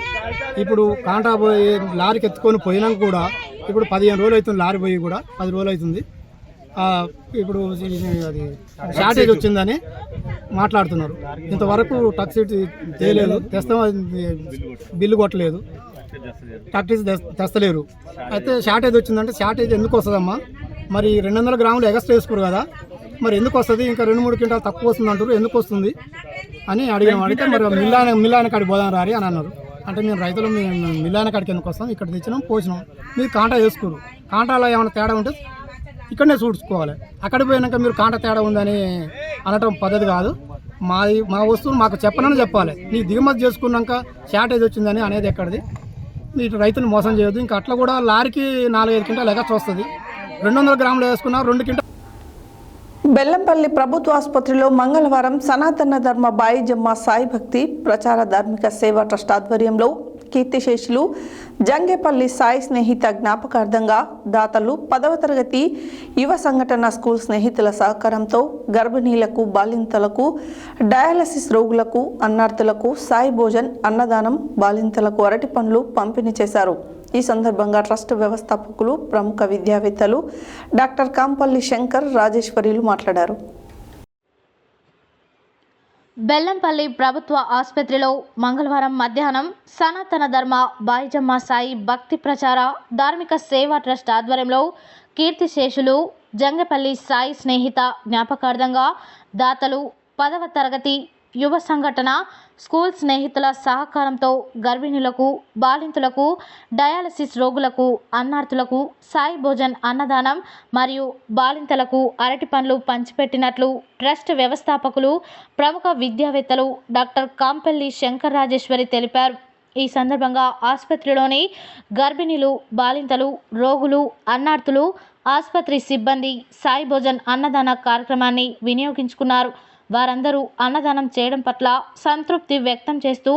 ఇప్పుడు కాంటా పోయి లారీకి ఎత్తుకొని పోయినాక కూడా ఇప్పుడు 15 రోజులు అవుతుంది, లారీ పోయి కూడా 10 రోజులు అవుతుంది. ఇప్పుడు అది షార్టేజ్ వచ్చిందని మాట్లాడుతున్నారు. ఇంతవరకు టాక్సీ తేలేదు, తెస్తాం బిల్లు కొట్టలేదు, టాక్సీ తెస్తలేరు. అయితే షార్టేజ్ వచ్చిందంటే షార్టేజ్ ఎందుకు వస్తుందమ్మా, మరి 200 గ్రాములు ఎగస్ట్రా వేసుకోరు కదా, మరి ఎందుకు వస్తుంది, ఇంకా 2-3 క్వింటాలు తక్కువ వస్తుంది అంటారు, ఎందుకు వస్తుంది అని అడిగాము. అడిగితే మరి మిల్లాయన కాడికి పోదాం రారి అని అన్నారు. అంటే మేము రైతులు మిల్లాయన కాడికి ఎందుకు వస్తాం, ఇక్కడ తెచ్చినాం పోసినాం, మీరు కాంటా వేసుకోరు, కాంటాలో ఏమైనా తేడా ఉంటే ఇక్కడనే చూసుకోవాలి, అక్కడికి పోయినాక మీరు కాంటా తేడా ఉందని అనటం పద్ధతి కాదు. మా వస్తువులు మాకు చెప్పనని చెప్పాలి. నీ దిగుమతి చేసుకున్నాక షార్టేజ్ వచ్చిందని అనేది ఎక్కడిది, మీరు రైతుని మోసం చేయొద్దు. ఇంకా అట్లా కూడా లారీకి 4-5 క్వింటాలు ఎగచ్చు వస్తుంది, 200 గ్రాములు వేసుకున్నా 2 క్వింటాలు. బెల్లంపల్లి ప్రభుత్వ ఆసుపత్రిలో మంగళవారం సనాతన ధర్మ బాయిజమ్మ సాయి భక్తి ప్రచార ధార్మిక సేవా ట్రస్ట్ ఆధ్వర్యంలో కీర్తిశేషులు జంగేపల్లి సాయి స్నేహిత జ్ఞాపకార్థంగా దాతలు 10వ తరగతి యువ సంఘటన స్కూల్ స్నేహితుల సహకారంతో గర్భిణీలకు, బాలింతలకు, డయాలసిస్ రోగులకు, అన్నార్థులకు సాయి భోజన్ అన్నదానం, బాలింతలకు అరటి పండ్లు పంపిణీ చేశారు. ఈ సందర్భంగా ట్రస్ట్ వ్యవస్థాపకులు, ప్రముఖ విద్యావేత్తలు డాక్టర్ కాంపల్లి శంకర్, రాజేశ్వరిలు మాట్లాడారు. బెల్లంపల్లి ప్రభుత్వ ఆసుపత్రిలో మంగళవారం మధ్యాహ్నం సనాతన ధర్మ బాయిజమ్మ సాయి భక్తి ప్రచార ధార్మిక సేవా ట్రస్ట్ ఆధ్వర్యంలో కీర్తిశేషులు జంగపల్లి సాయి స్నేహిత జ్ఞాపకార్థంగా దాతలు 10వ తరగతి యువ సంఘటన స్కూల్ స్నేహితుల సహకారంతో గర్భిణులకు, బాలింతులకు, డయాలసిస్ రోగులకు, అన్నార్థులకు సాయి భోజన్ అన్నదానం మరియు బాలింతలకు అరటి పండ్లు పంచిపెట్టినట్లు ట్రస్ట్ వ్యవస్థాపకులు, ప్రముఖ విద్యావేత్తలు డాక్టర్ కాంపల్లి శంకర్, రాజేశ్వరి తెలిపారు. ఈ సందర్భంగా ఆసుపత్రిలోని గర్భిణీలు, బాలింతలు, రోగులు, అన్నార్థులు, ఆసుపత్రి సిబ్బంది సాయి భోజన్ అన్నదాన కార్యక్రమాన్ని వినియోగించుకున్నారు. వారందరూ అన్నదానం చేయడం పట్ల సంతృప్తి వ్యక్తం చేస్తూ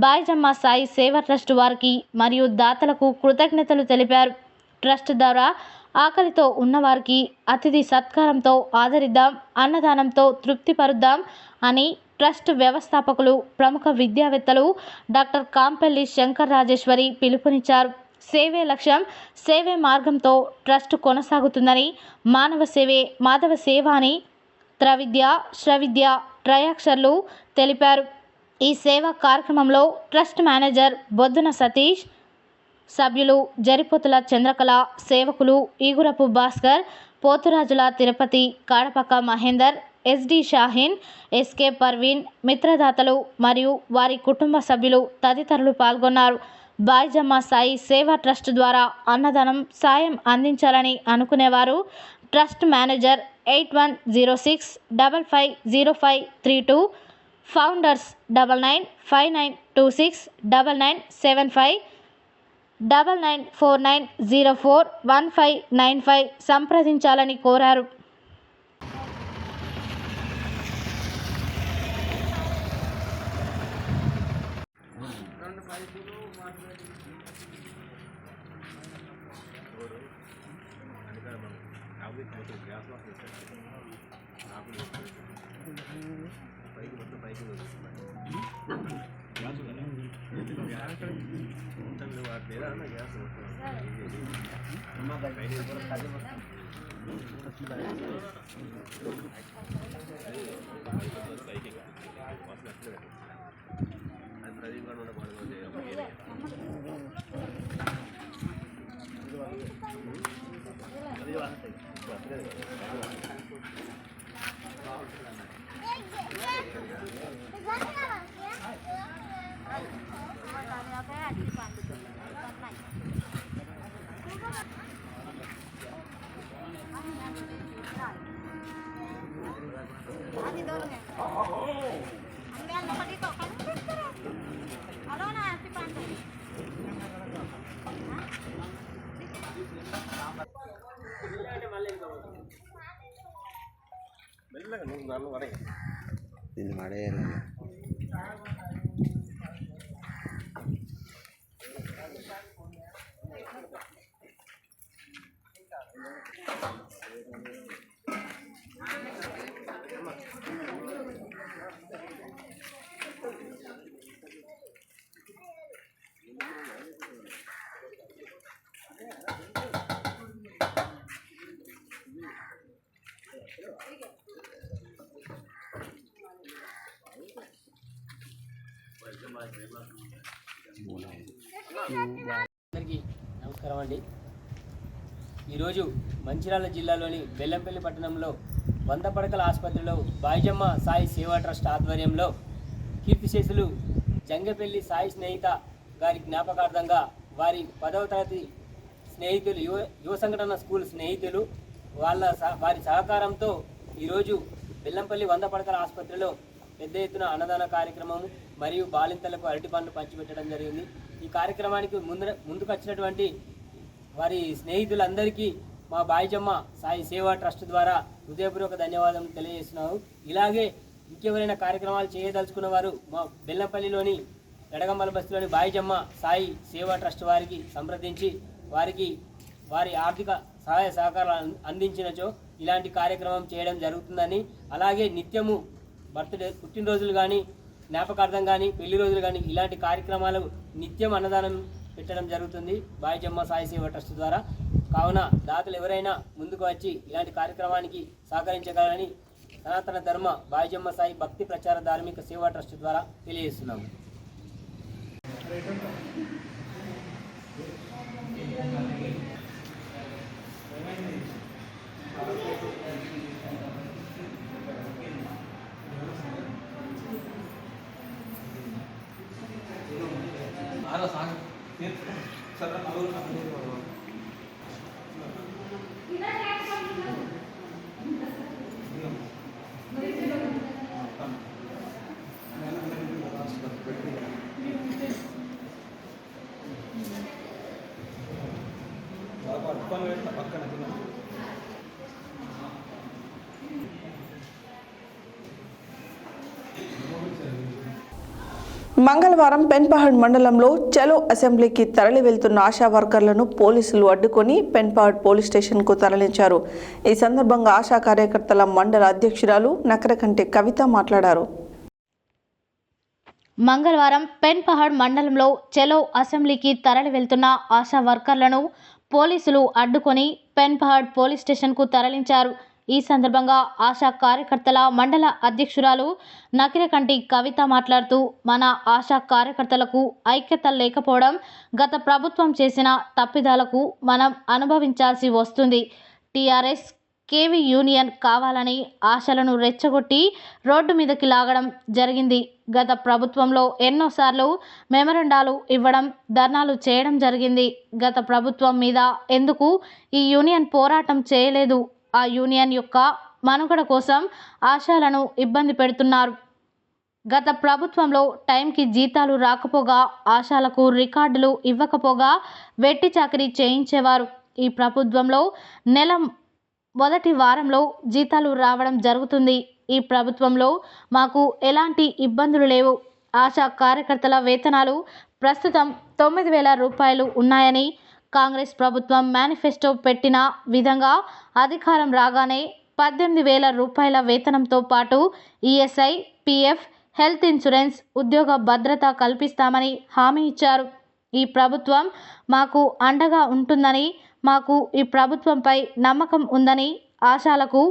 బాయిజమ్మ సాయి సేవా ట్రస్ట్ వారికి మరియు దాతలకు కృతజ్ఞతలు తెలిపారు. ట్రస్ట్ ద్వారా ఆకలితో ఉన్నవారికి అతిథి సత్కారంతో ఆదరిద్దాం, అన్నదానంతో తృప్తిపరుద్దాం అని ట్రస్ట్ వ్యవస్థాపకులు, ప్రముఖ విద్యావేత్తలు డాక్టర్ కాంపల్లి శంకర్, రాజేశ్వరి పిలుపునిచ్చారు. సేవే లక్ష్యం, సేవే మార్గంతో ట్రస్ట్ కొనసాగుతుందని, మానవ సేవే మాధవ సేవ అని త్రవిద్య, శ్రవిద్య, ట్రయాక్షర్లు తెలిపారు. ఈ సేవా కార్యక్రమంలో ట్రస్ట్ మేనేజర్ బొద్దున సతీష్, సభ్యులు జరిపోతుల చంద్రకళ, సేవకులు ఈగురపు భాస్కర్, పోతురాజుల తిరుపతి, కాడపక్క మహేందర్, ఎస్డి షాహీన్, ఎస్కే పర్వీన్, మిత్రదాతలు మరియు వారి కుటుంబ సభ్యులు తదితరులు పాల్గొన్నారు. బాయిజమ్మ సాయి సేవా ట్రస్ట్ ద్వారా అన్నదానం సాయం అందించాలని అనుకునేవారు ట్రస్ట్ మేనేజర్ 8106550532, ఫౌండర్స్ 9959269975, 9949041595 సంప్రదించాలని కోరారు. దీన్ని పడేయాలి. అందరికీ నమస్కారం అండి. ఈరోజు మంచిర్యాల జిల్లాలోని బెల్లంపల్లి పట్టణంలో 100 పడకల ఆసుపత్రిలో బాయిజమ్మ సాయి సేవా ట్రస్ట్ ఆధ్వర్యంలో కీర్తిశేషులు జంగపల్లి సాయి స్నేహిత గారి జ్ఞాపకార్థంగా వారి 10వ తరగతి స్నేహితులు యువ సంఘటన స్కూల్ స్నేహితులు వారి సహకారంతో ఈరోజు బెల్లంపల్లి 100 పడకల ఆసుపత్రిలో పెద్ద ఎత్తున అన్నదాన కార్యక్రమం మరియు బాలింతలకు అరటి పండ్లు పంచిపెట్టడం జరిగింది. ఈ కార్యక్రమానికి ముందుకొచ్చినటువంటి వారి స్నేహితులందరికీ మా బాయిజమ్మ సాయి సేవా ట్రస్ట్ ద్వారా హృదయపూర్వక ధన్యవాదాలు తెలియజేస్తున్నాము. ఇలాగే ఇంకెవరైనా కార్యక్రమాలు చేయదలుచుకున్న వారు మా బెల్లంపల్లిలోని ఎడగంబల బస్తీలోని బాయిజమ్మ సాయి సేవా ట్రస్ట్ వారికి సంప్రదించి వారి ఆర్థిక సహాయ సహకారాలు అందించినచో ఇలాంటి కార్యక్రమం చేయడం జరుగుతుందని, అలాగే నిత్యము బర్త్డే పుట్టినరోజులు కానీ జ్ఞాపకార్థం కానీ పెళ్లి రోజులు కానీ ఇలాంటి కార్యక్రమాలు నిత్యం అన్నదానం పెట్టడం జరుగుతుంది బాయిజమ్మ సాయి సేవా ట్రస్ట్ ద్వారా. కావున దాతలు ఎవరైనా ముందుకు వచ్చి ఇలాంటి కార్యక్రమానికి సహకరించగలరని సనాతన ధర్మ బాయిజమ్మ సాయి భక్తి ప్రచార ధార్మిక సేవా ట్రస్ట్ ద్వారా తెలియజేస్తున్నాము. మంగళవారం పెన్పహాడ్ మండలంలో చలో అసెంబ్లీకి తరలి వెళ్తున్న ఆశా వర్కర్లను పోలీసులు అడ్డుకొని పెన్పహాడ్ పోలీస్ స్టేషన్కు తరలించారు. ఈ సందర్భంగా ఆశా కార్యకర్తల మండల అధ్యక్షురాలు నకరకంటి కవిత మాట్లాడారు. మంగళవారం పెన్పహాడ్ మండలంలో చెలో అసెంబ్లీకి తరలి వెళ్తున్న ఆశా వర్కర్లను పోలీసులు అడ్డుకొని పెన్పహాడ్ పోలీస్ స్టేషన్కు తరలించారు. ఈ సందర్భంగా ఆశా కార్యకర్తల మండల అధ్యక్షురాలు నకిరకంటి కవిత మాట్లాడుతూ, మన ఆశా కార్యకర్తలకు ఐక్యత లేకపోవడం గత ప్రభుత్వం చేసిన తప్పిదాలకు మనం అనుభవించాల్సి వస్తుంది. టీఆర్ఎస్ కేవీ యూనియన్ కావాలని ఆశలను రెచ్చగొట్టి రోడ్డు మీదకి లాగడం జరిగింది. గత ప్రభుత్వంలో ఎన్నోసార్లు మెమరండాలు ఇవ్వడం, ధర్నాలు చేయడం జరిగింది. గత ప్రభుత్వం మీద ఎందుకు ఈ యూనియన్ పోరాటం చేయలేదు? ఆ యూనియన్ యొక్క మనుగడ కోసం ఆశాలను ఇబ్బంది పెడుతున్నారు. గత ప్రభుత్వంలో టైంకి జీతాలు రాకపోగా, ఆశాలకు రికార్డులు ఇవ్వకపోగా వెట్టి చాకరీ చేయించేవారు. ఈ ప్రభుత్వంలో నెల మొదటి వారంలో జీతాలు రావడం జరుగుతుంది. ఈ ప్రభుత్వంలో మాకు ఎలాంటి ఇబ్బందులు లేవు. ఆశా కార్యకర్తల వేతనాలు ప్రస్తుతం 9,000 రూపాయలు ఉన్నాయని, కాంగ్రెస్ ప్రభుత్వం మేనిఫెస్టో పెట్టిన విధంగా అధికారం రాగానే 18,000 రూపాయల వేతనంతో పాటు ఈఎస్ఐ, పీఎఫ్, హెల్త్ ఇన్సూరెన్స్, ఉద్యోగ భద్రత కల్పిస్తామని హామీ ఇచ్చారు. ఈ ప్రభుత్వం మాకు అండగా ఉంటుందని, మాకు ఈ ప్రభుత్వంపై నమ్మకం ఉందని, ఆశాలకు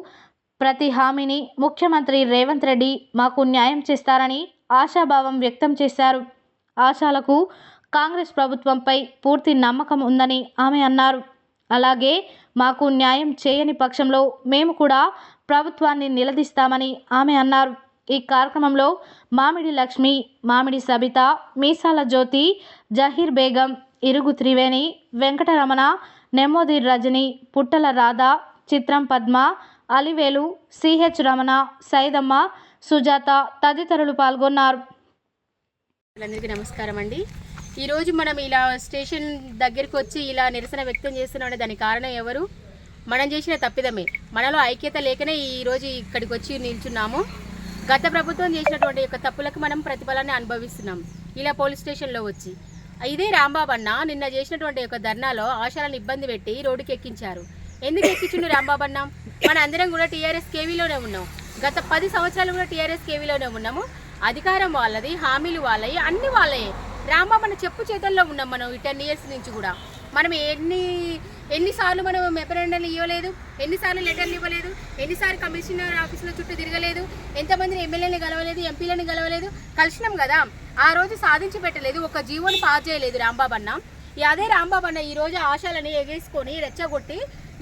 ప్రతి హామీని ముఖ్యమంత్రి రేవంత్ రెడ్డి మాకు న్యాయం చేస్తారని ఆశాభావం వ్యక్తం చేశారు. ఆశాలకు కాంగ్రెస్ ప్రభుత్వంపై పూర్తి నమ్మకం ఉందని ఆమె అన్నారు. అలాగే మాకు న్యాయం చేయని పక్షంలో మేము కూడా ప్రభుత్వాన్ని నిలదీస్తామని ఆమె అన్నారు. ఈ కార్యక్రమంలో మామిడి లక్ష్మి, మామిడి సబిత, మీసాల జ్యోతి, జహీర్ బేగం, ఇరుగు త్రివేణి, వెంకటరమణ, నెమ్మోది రజని, పుట్టల రాధ, చిత్రం పద్మ, అలివేలు, సిహెచ్ రమణ, సైదమ్మ, సుజాత తదితరులు పాల్గొన్నారు. అందరికీ నమస్కారం అండి. ఈరోజు మనం ఇలా స్టేషన్ దగ్గరికి వచ్చి ఇలా నిరసన వ్యక్తం చేస్తున్నాం. దానికి కారణం ఎవరు? మనం చేసిన తప్పిదమే. మనలో ఐక్యత లేకనే ఈరోజు ఇక్కడికి వచ్చి నిల్చున్నాము. గత ప్రభుత్వం చేసినటువంటి యొక్క తప్పులకు మనం ప్రతిఫలాన్ని అనుభవిస్తున్నాం. ఇలా పోలీస్ స్టేషన్లో వచ్చి ఇదే రాంబాబు అన్న నిన్న చేసినటువంటి యొక్క ధర్నాలో ఆశాలను ఇబ్బంది పెట్టి రోడ్డుకి ఎక్కించారు. ఎందుకు ఎక్కించుండు రాంబాబు అన్న? మన అందరం కూడా టీఆర్ఎస్ కేవీలోనే ఉన్నాం. గత 10 సంవత్సరాలు కూడా టీఆర్ఎస్ కేవీలోనే ఉన్నాము. అధికారం వాళ్ళది, హామీలు వాళ్ళవి, అన్ని వాళ్ళయే. రాంబాబు అన్న చెప్పు చేతుల్లో ఉన్నాం మనం ఈ 10 ఇయర్స్ నుంచి కూడా. మనం ఎన్నిసార్లు మనం మెమరాండాలు ఇవ్వలేదు, ఎన్నిసార్లు లెటర్లు ఇవ్వలేదు, ఎన్నిసార్లు కమిషనర్ ఆఫీసులో చుట్టూ తిరగలేదు, ఎంతమందిని ఎమ్మెల్యేని గెలవలేదు, ఎంపీలని గెలవలేదు, కలిసినాం కదా. ఆ రోజు సాధించి పెట్టలేదు, ఒక జీవోని పాస్ చేయలేదు రాంబాబు అన్న. అదే రాంబాబు అన్న ఈరోజు ఆశాలని ఎగేసుకొని రెచ్చగొట్టి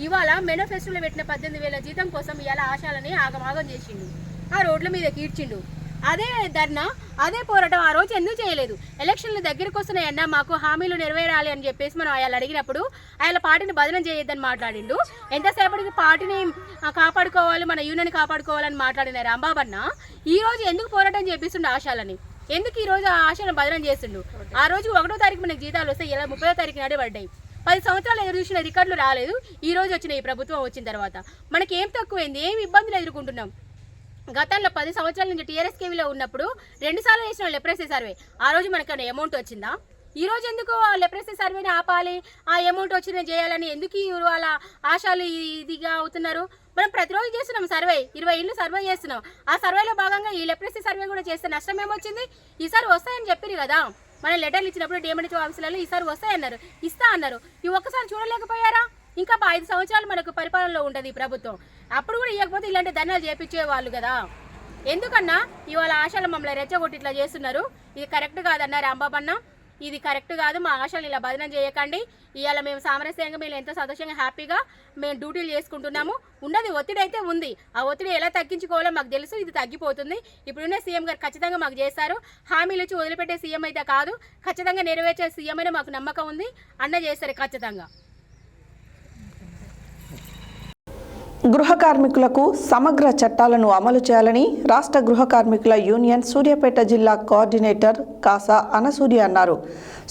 ఇవాళ మేనిఫెస్టోలో పెట్టిన 18,000 జీతం కోసం ఇవాళ ఆశాలని ఆగమాగం చేసిండు, ఆ రోడ్ల మీద కీడ్చిండు. అదే ధర్నా, అదే పోరాటం ఆ రోజు ఎందుకు చేయలేదు? ఎలక్షన్లు దగ్గరికి వస్తున్నాయన్నా, మాకు హామీలు నెరవేరాలి అని చెప్పేసి మనం ఆయన అడిగినప్పుడు ఆయన పార్టీని బదనం చేయొద్దని మాట్లాడిండు. ఎంతసేపటికి పార్టీని కాపాడుకోవాలి, మన యూనియన్ కాపాడుకోవాలని మాట్లాడిన రాంబాబు అన్న ఈ రోజు ఎందుకు పోరాటం చేపిస్తుండు ఆశాలని? ఎందుకు ఈ రోజు ఆ ఆశలను బదనం చేస్తుండు? ఆ రోజు 1వ తారీఖు మనకి జీతాలు వస్తాయి, ఇలా 30వ తారీఖు నాడే పడ్డాయి. 10 సంవత్సరాలు ఎదురు చూసిన రికార్డులు రాలేదు. ఈ రోజు వచ్చిన ఈ ప్రభుత్వం వచ్చిన తర్వాత మనకి ఏం తక్కువైంది? ఏం ఇబ్బందులు ఎదుర్కొంటున్నాం? గతంలో 10 సంవత్సరాల నుంచి టీఆర్ఎస్ కేవీలో ఉన్నప్పుడు 2 సార్లు చేసిన లెప్రసీ సర్వే, ఆ రోజు మనకి అమౌంట్ వచ్చిందా? ఈ రోజు ఎందుకు లెప్రసీ సర్వేని ఆపాలి, ఆ అమౌంట్ వచ్చిన చేయాలని ఎందుకు వాళ్ళ ఆశాలు ఇదిగా అవుతున్నారు? మనం ప్రతిరోజు చేస్తున్నాం సర్వే, 20 ఇళ్ళు సర్వే చేస్తున్నాం. ఆ సర్వేలో భాగంగా ఈ లెప్రసీ సర్వే కూడా చేస్తే నష్టం ఏమొచ్చింది? ఈసారి వస్తాయని చెప్పారు కదా, మన లెటర్లు ఇచ్చినప్పుడు డిఎంహెచ్ఓ ఆఫీసులలో ఈసారి వస్తాయన్నారు, ఇస్తా అన్నారు. ఈ ఒక్కసారి చూడలేకపోయారా? ఇంకా 5 సంవత్సరాలు మనకు పరిపాలనలో ఉంటుంది ఈ ప్రభుత్వం. అప్పుడు కూడా ఇవ్వకపోతే ఇలాంటి ధర్నాలు చేపించేవాళ్ళు కదా. ఎందుకన్నా ఇవాళ ఆశలు మమ్మల్ని రెచ్చగొట్టి ఇట్లా చేస్తున్నారు? ఇది కరెక్ట్ కాదన్నా రాంబాబు అన్న, ఇది కరెక్ట్ కాదు. మా ఆశలు ఇలా బదనం చేయకండి. ఇవాళ మేము సామరస్యంగా మేము ఎంతో సంతోషంగా హ్యాపీగా మేము డ్యూటీలు చేసుకుంటున్నాము. ఉన్నది ఒత్తిడి అయితే ఉంది, ఆ ఒత్తిడి ఎలా తగ్గించుకోవాలో మాకు తెలుసు. ఇది తగ్గిపోతుంది. ఇప్పుడున్న సీఎం గారు ఖచ్చితంగా మాకు చేస్తారు. హామీలు ఇచ్చి వదిలిపెట్టే సీఎం అయితే కాదు, ఖచ్చితంగా నెరవేర్చే సీఎం అయినా మాకు నమ్మకం ఉంది. అన్న చేస్తారు ఖచ్చితంగా. గృహ కార్మికులకు సమగ్ర చట్టాలను అమలు చేయాలని రాష్ట్ర గృహ కార్మికుల యూనియన్ సూర్యాపేట జిల్లా కోఆర్డినేటర్ కాసా అనసూయ అన్నారు.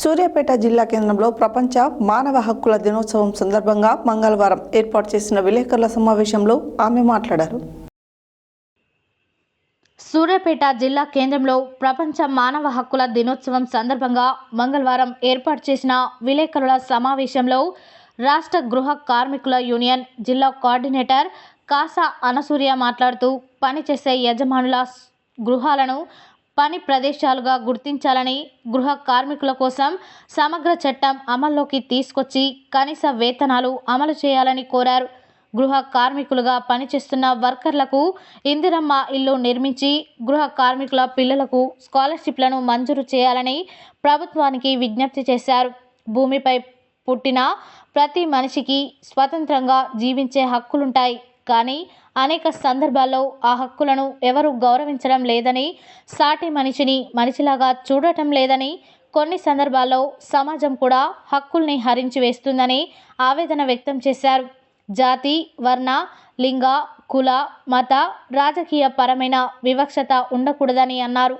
సూర్యాపేట జిల్లా కేంద్రంలో ప్రపంచ మానవ హక్కుల దినోత్సవం సందర్భంగా మంగళవారం ఏర్పాటు చేసిన విలేకరుల సమావేశంలో ఆమె మాట్లాడారు. సూర్యాపేట జిల్లా కేంద్రంలో ప్రపంచ మానవ హక్కుల దినోత్సవం సందర్భంగా మంగళవారం ఏర్పాటు చేసిన విలేకరుల సమావేశంలో రాష్ట్ర గృహ కార్మికుల యూనియన్ జిల్లా కోఆర్డినేటర్ కాసా అనసూయ మాట్లాడుతూ, పనిచేసే యజమానుల గృహాలను పని ప్రదేశాలుగా గుర్తించాలని, గృహ కార్మికుల కోసం సమగ్ర చట్టం అమల్లోకి తీసుకొచ్చి కనీస వేతనాలు అమలు చేయాలని కోరారు. గృహ కార్మికులుగా పనిచేస్తున్న వర్కర్లకు ఇందిరమ్మ ఇల్లు నిర్మించి గృహ కార్మికుల పిల్లలకు స్కాలర్షిప్లను మంజూరు చేయాలని ప్రభుత్వానికి విజ్ఞప్తి చేశారు. భూమిపై పుట్టిన ప్రతి మనిషికి స్వతంత్రంగా జీవించే హక్కులుంటాయి. కానీ అనేక సందర్భాల్లో ఆ హక్కులను ఎవరూ గౌరవించడం లేదని, సాటి మనిషిని మనిషిలాగా చూడటం లేదని, కొన్ని సందర్భాల్లో సమాజం కూడా హక్కుల్ని హరించి వేస్తుందని ఆవేదన వ్యక్తం చేశారు. జాతి, వర్ణ, లింగ, కుల, మత, రాజకీయ పరమైన వివక్షత ఉండకూడదని అన్నారు.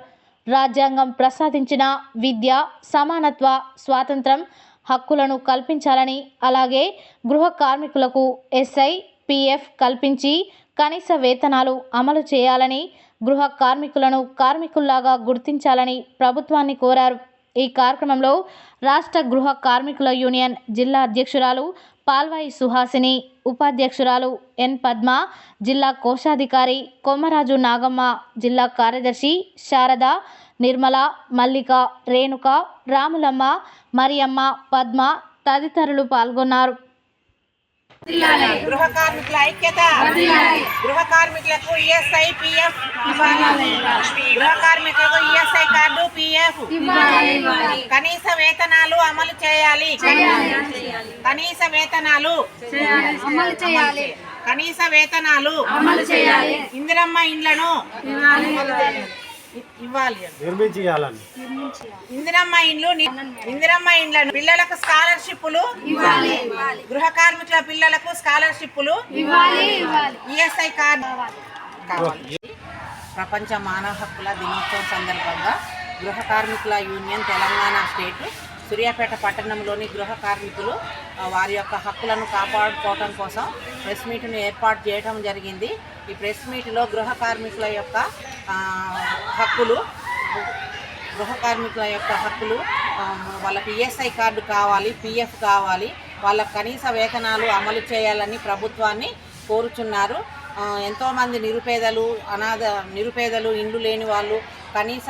రాజ్యాంగం ప్రసాదించిన విద్య, సమానత్వ, స్వాతంత్రం, హక్కులను కల్పించాలని, అలాగే గృహ కార్మికులకు ఎస్ఐ, పిఎఫ్ కల్పించి కనీస వేతనాలు అమలు చేయాలని, గృహ కార్మికులను కార్మికుల్లాగా గుర్తించాలని ప్రభుత్వాన్ని కోరారు. ఈ కార్యక్రమంలో రాష్ట్ర గృహ కార్మికుల యూనియన్ జిల్లా అధ్యక్షురాలు పాల్వాయి సుహాసిని, ఉపాధ్యక్షురాలు ఎన్ పద్మ, జిల్లా కోశాధికారి కొమ్మరాజు నాగమ్మ, జిల్లా కార్యదర్శి శారద, నిర్మల, మల్లిక, రేణుక, రాములమ్మ, మరియమ్మ, పద్మ తదితరులు పాల్గొన్నారు. గృహ కార్మికుల ఐక్యత, గృహ కార్మికులకు ఈఎస్ఐ, పిఎఫ్, గృహ కార్మికులకు ఈఎస్ఐ కార్డు, పిఎఫ్, కనీస వేతనాలు అమలు చేయాలి. కనీస వేతనాలు కనీస వేతనాలు ఇందిరమ్మ ఇండ్లను ఇవ్వాలి. ఇందిరమ్మ ఇండ్లను పిల్లలకు స్కాలర్షిప్లు ఇవ్వాలి. గృహ కార్మికుల పిల్లలకు స్కాలర్షిప్లు ఇవ్వాలి. ఈఎస్ఐ కార్డు కావాలి. ప్రపంచ మానవ హక్కుల దినోత్సవం సందర్భంగా గృహ కార్మికుల యూనియన్ తెలంగాణ స్టేట్ సూర్యాపేట పట్టణంలోని గృహ కార్మికులు వారి యొక్క హక్కులను కాపాడుకోవడం కోసం ప్రెస్ మీట్ను ఏర్పాటు చేయడం జరిగింది. ఈ ప్రెస్ మీట్లో గృహ కార్మికుల యొక్క హక్కులు వాళ్ళకి ఈఎస్ఐ కార్డు కావాలి, పిఎఫ్ కావాలి, వాళ్ళ కనీస వేతనాలు అమలు చేయాలని ప్రభుత్వాన్ని కోరుచున్నారు. ఎంతోమంది నిరుపేదలు, ఇండ్లు లేని వాళ్ళు, కనీస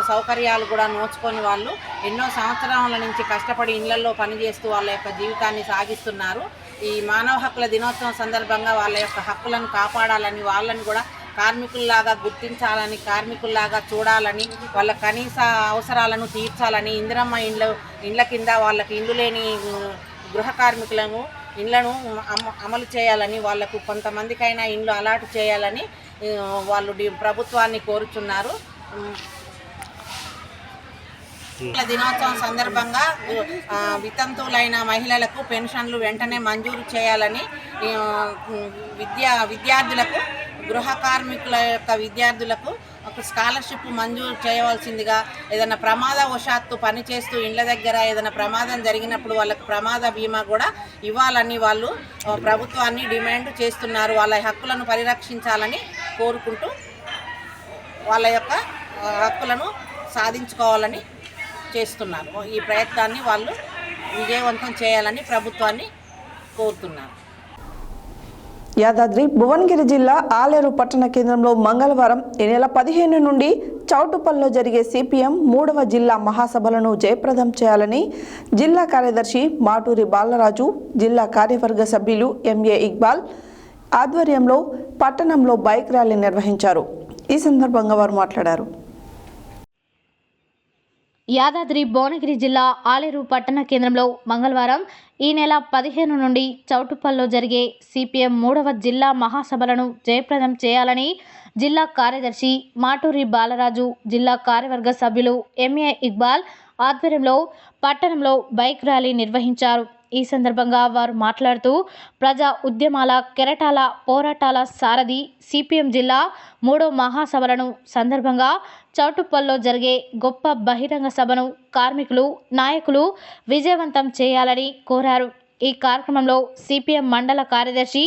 సౌకర్యాలు కూడా నోచుకొని వాళ్ళు ఎన్నో సంవత్సరాల నుంచి కష్టపడి ఇళ్లలో పనిచేస్తూ వాళ్ళ యొక్క జీవితాన్ని సాగిస్తున్నారు. ఈ మానవ హక్కుల దినోత్సవం సందర్భంగా వాళ్ళ యొక్క హక్కులను కాపాడాలని, వాళ్ళని కూడా కార్మికుల్లాగా గుర్తించాలని, కార్మికుల్లాగా చూడాలని, వాళ్ళ కనీస అవసరాలను తీర్చాలని, ఇందిరమ్మ ఇండ్ల కింద వాళ్ళకి ఇండ్లు లేని గృహ కార్మికులను ఇండ్లను అమలు చేయాలని, వాళ్లకు కొంతమందికైనా ఇండ్లు అలాట్ చేయాలని వాళ్ళు ప్రభుత్వాన్ని కోరుచున్నారు. దినోత్సవం సందర్భంగా వితంతువులైన మహిళలకు పెన్షన్లు వెంటనే మంజూరు చేయాలని, విద్యార్థులకు, గృహ కార్మికుల యొక్క విద్యార్థులకు ఒక స్కాలర్షిప్ మంజూరు చేయవలసిందిగా, ఏదైనా ప్రమాదవశాత్తు పనిచేస్తూ ఇండ్ల దగ్గర ఏదైనా ప్రమాదం జరిగినప్పుడు వాళ్ళకు ప్రమాద బీమా కూడా ఇవ్వాలని వాళ్ళు ప్రభుత్వాన్ని డిమాండ్ చేస్తున్నారు. వాళ్ళ హక్కులను పరిరక్షించాలని కోరుకుంటూ వాళ్ళ యొక్క హక్కులను సాధించుకోవాలని చేస్తున్నారు. ఈ ప్రయత్నాన్ని వాళ్ళు విజయవంతం చేయాలని ప్రభుత్వాన్ని కోరుతున్నారు. యాదాద్రి భువనగిరి జిల్లా ఆలేరు పట్టణ కేంద్రంలో మంగళవారం ఈ నెల 15 నుండి చౌటుప్పల్లో జరిగే సిపిఎం 3వ జిల్లా మహాసభలను జయప్రదం చేయాలని జిల్లా కార్యదర్శి మాటూరి బాలరాజు, జిల్లా కార్యవర్గ సభ్యులు ఎంఏ ఇక్బాల్ ఆధ్వర్యంలో పట్టణంలో బైక్ ర్యాలీ నిర్వహించారు. ఈ సందర్భంగా వారు మాట్లాడారు. యాదాద్రి భువనగిరి జిల్లా ఆలేరు పట్టణ కేంద్రంలో మంగళవారం ఈ నెల 15 నుండి చౌటుప్పల్లో జరిగే సిపిఎం 3వ జిల్లా మహాసభలను జయప్రదం చేయాలని జిల్లా కార్యదర్శి మాటూరి బాలరాజు, జిల్లా కార్యవర్గ సభ్యులు ఎంఏ ఇక్బాల్ ఆధ్వర్యంలో పట్టణంలో బైక్ ర్యాలీ నిర్వహించారు. ఈ సందర్భంగా వారు మాట్లాడుతూ ప్రజా ఉద్యమాల కెరటాల పోరాటాల సారథి సిపిఎం జిల్లా 3వ మహాసభలను సందర్భంగా చౌటుప్పల్లో జరిగే గొప్ప బహిరంగ సభను కార్మికులు, నాయకులు విజయవంతం చేయాలని కోరారు. ఈ కార్యక్రమంలో సిపిఎం మండల కార్యదర్శి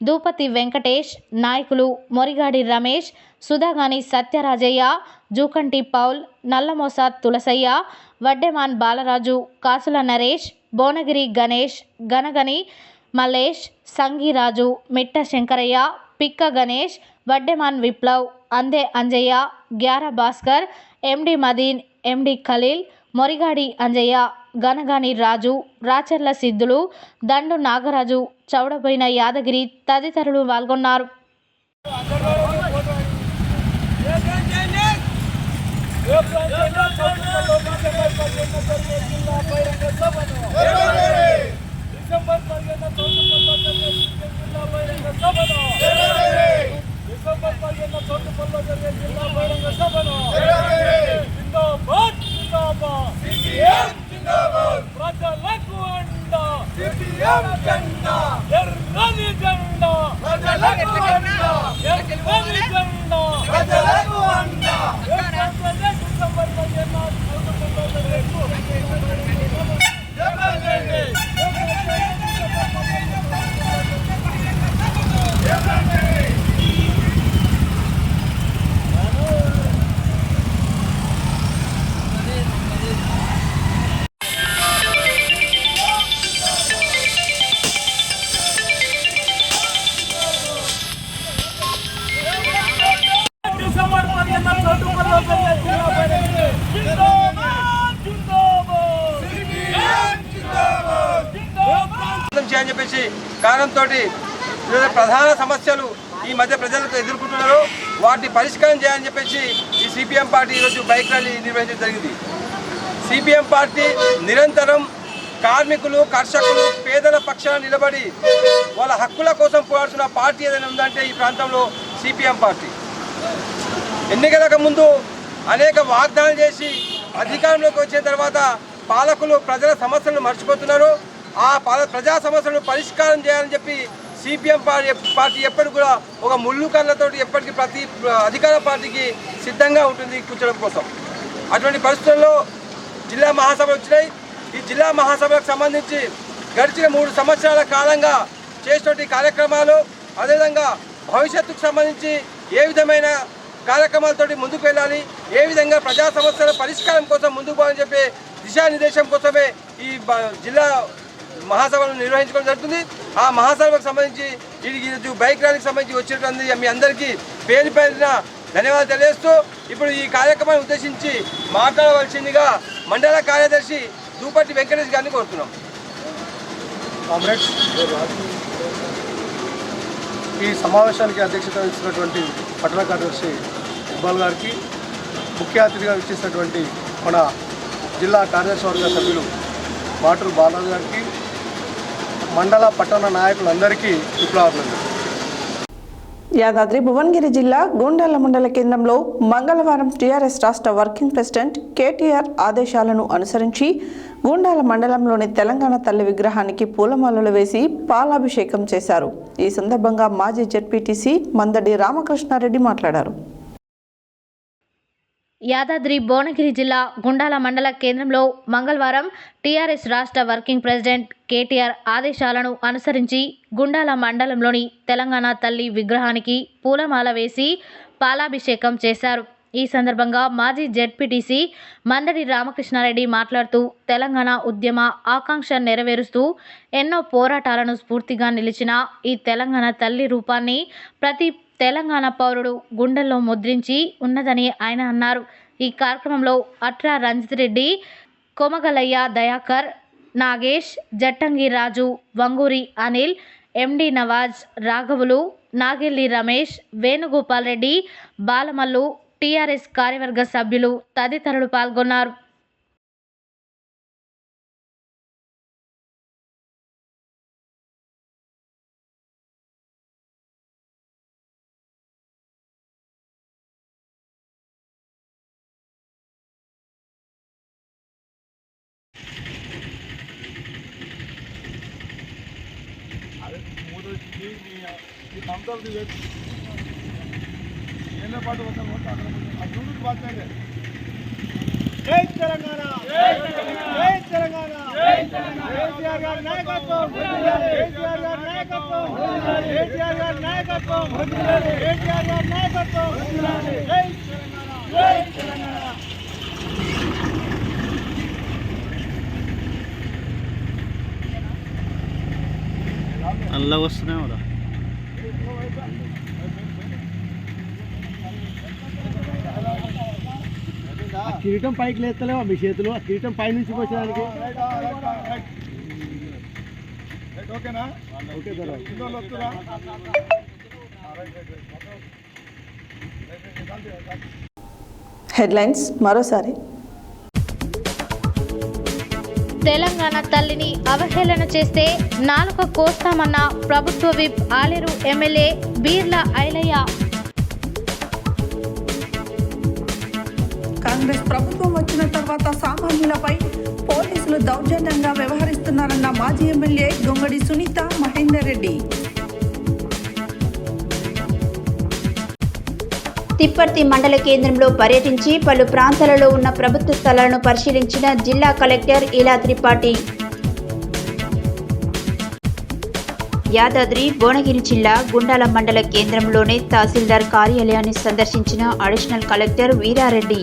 దూపతి వెంకటేష్, నాయకులు మొరిగాడి రమేష్, సుధాగాని సత్యరాజయ్య, జూకంటి పౌల్, నల్లమోస తులసయ్య, వడ్డెమాన్ బాలరాజు, కాసుల నరేష్, భువనగిరి గణేష్, గనగని మల్లేష్, సంగిరాజు, మిట్ట శంకరయ్య, పిక్క గణేష్, వడ్డెమాన్ విప్లవ్, అందే అంజయ్య, గ్యారా భాస్కర్, ఎండి మదీన్, ఎండి ఖలీల్, మొరిగాడి అంజయ్య, గనగాని రాజు, రాచర్ల సిద్ధులు, దండు నాగరాజు, చౌడబోయిన యాదగిరి తదితరులు పాల్గొన్నారు. అని చెప్పేసి కారణంతో ప్రధాన సమస్యలు ఈ మధ్య ప్రజలకు ఎదుర్కొంటున్నారు, వాటిని పరిష్కారం చేయాలని చెప్పేసి ఈ సిపిఎం పార్టీ ఈరోజు బైక్ ర్యాలీ నిర్వహించడం జరిగింది. సిపిఎం పార్టీ నిరంతరం కార్మికులు, కర్షకులు, పేదల పక్షాన నిలబడి వాళ్ళ హక్కుల కోసం పోరాడుతున్న పార్టీ ఏదైనా ఉందంటే ఈ ప్రాంతంలో సిపిఎం పార్టీ. ఎన్నికలకు ముందు అనేక వాగ్దానాలు చేసి అధికారంలోకి వచ్చిన తర్వాత పాలకులు ప్రజల సమస్యలను మర్చిపోతున్నారు. ఆ ప్రజా సమస్యలను పరిష్కారం చేయాలని చెప్పి సిపిఎం పార్టీ ఎప్పటికి కూడా ఒక ముళ్ళు కళ్ళతోటి ఎప్పటికీ ప్రతి అధికార పార్టీకి సిద్ధంగా ఉంటుంది కూర్చోడం కోసం. అటువంటి పరిస్థితుల్లో జిల్లా మహాసభలు వచ్చినాయి. ఈ జిల్లా మహాసభలకు సంబంధించి గడిచిన 3 సంవత్సరాల కాలంగా చేసినటువంటి కార్యక్రమాలు, అదేవిధంగా భవిష్యత్తుకు సంబంధించి ఏ విధమైన కార్యక్రమాలతోటి ముందుకు వెళ్ళాలి, ఏ విధంగా ప్రజా సమస్యల పరిష్కారం కోసం ముందుకు పోవాలని చెప్పి దిశానిర్దేశం కోసమే ఈ జిల్లా మహాసభను నిర్వహించుకోవడం జరుగుతుంది. ఆ మహాసభకు సంబంధించి ఈరోజు బైక్ ర్యాలీకి సంబంధించి వచ్చినటువంటి మీ అందరికీ పేరు పేరున ధన్యవాదాలు తెలియజేస్తూ ఇప్పుడు ఈ కార్యక్రమాన్ని ఉద్దేశించి మాట్లాడవలసిందిగా మండల కార్యదర్శి దూపట్టి వెంకటేష్ గారిని కోరుతున్నాం. కామ్రేడ్స్, ఈ సమావేశానికి అధ్యక్షత వహించినటువంటి పట్టణ కార్యదర్శి ఇక్బాల్ గారికి, ముఖ్య అతిథిగా ఇచ్చేసినటువంటి మన జిల్లా కార్యదర్శి వర్గ సభ్యులు మాటూరు బాలాజీ గారికి, మండల పట్టణ నాయకులందరికీ విప్లవాభినందనలు. యాదాద్రి భువనగిరి జిల్లా గూండాల మండల కేంద్రంలో మంగళవారం టీఆర్ఎస్ రాష్ట్ర వర్కింగ్ ప్రెసిడెంట్ కేటీఆర్ ఆదేశాలను అనుసరించి గూండాల మండలంలోని తెలంగాణ తల్లి విగ్రహానికి పూలమాలలు వేసి పాలాభిషేకం చేశారు. ఈ సందర్భంగా మాజీ జెడ్పీటీసీ మందడి రామకృష్ణారెడ్డి మాట్లాడారు. యాదాద్రి భువనగిరి జిల్లా గుండాల మండల కేంద్రంలో మంగళవారం టీఆర్ఎస్ రాష్ట్ర వర్కింగ్ ప్రెసిడెంట్ కేటీఆర్ ఆదేశాలను అనుసరించి గుండాల మండలంలోని తెలంగాణ తల్లి విగ్రహానికి పూలమాల వేసి పాలాభిషేకం చేశారు. ఈ సందర్భంగా మాజీ జెడ్పీటీసీ మందడి రామకృష్ణారెడ్డి మాట్లాడుతూ తెలంగాణ ఉద్యమ ఆకాంక్ష నెరవేరుస్తూ ఎన్నో పోరాటాలను స్ఫూర్తిగా నిలిచిన ఈ తెలంగాణ తల్లి రూపాన్ని ప్రతి తెలంగాణ పౌరుడు గుండెల్లో ముద్రించి ఉన్నదని ఆయన అన్నారు. ఈ కార్యక్రమంలో అట్రా రంజిత్ రెడ్డి, కొమగలయ్య దయాకర్, నాగేష్, జట్టంగి రాజు, వంగూరి అనిల్, ఎండి నవాజ్, రాఘవులు, నాగెల్లి రమేష్, వేణుగోపాల్ రెడ్డి, బాలమల్లు, టీఆర్ఎస్ కార్యవర్గ సభ్యులు తదితరులు పాల్గొన్నారు. జై తెలంగాణ, జై తెలంగాణ, కేసీఆర్ గారి నాయకత్వం, కేసీఆర్ గారి నాయకత్వం, కేసీఆర్ గారి నాయకత్వం, కేసీఆర్ గారి నాయకత్వం, జై తెలంగాణ, జై తెలంగాణ. అల్లా వస్తున్నాయి కిరీటం పైకి లేస్తలేవా మీ చేతులు? ఆ కిరీటం పై నుంచి వచ్చేదానికి హెడ్లైన్స్ మరోసారి. తెలంగాణ తల్లిని అవహేళన చేస్తే నాలుక కోస్తామన్న ప్రభుత్వ విప్ ఆలేరు ఎమ్మెల్యే బీర్ల ఐలయ్య. కాంగ్రెస్ ప్రభుత్వం వచ్చిన తర్వాత సామాన్యులపై పోలీసులు దౌర్జన్యంగా వ్యవహరిస్తున్నారన్న మాజీ ఎమ్మెల్యే గొంగడి సునీత మహేందర్ రెడ్డి. తిప్పర్తి మండల కేంద్రంలో పర్యటించి పలు ప్రాంతాలలో ఉన్న ప్రభుత్వ స్థలాలను పరిశీలించిన జిల్లా కలెక్టర్ ఇలా త్రిపాఠి. యాదాద్రి భువనగిరి జిల్లా గుండాల మండల కేంద్రంలోని తహసీల్దార్ కార్యాలయాన్ని సందర్శించిన అడిషనల్ కలెక్టర్ వీరారెడ్డి.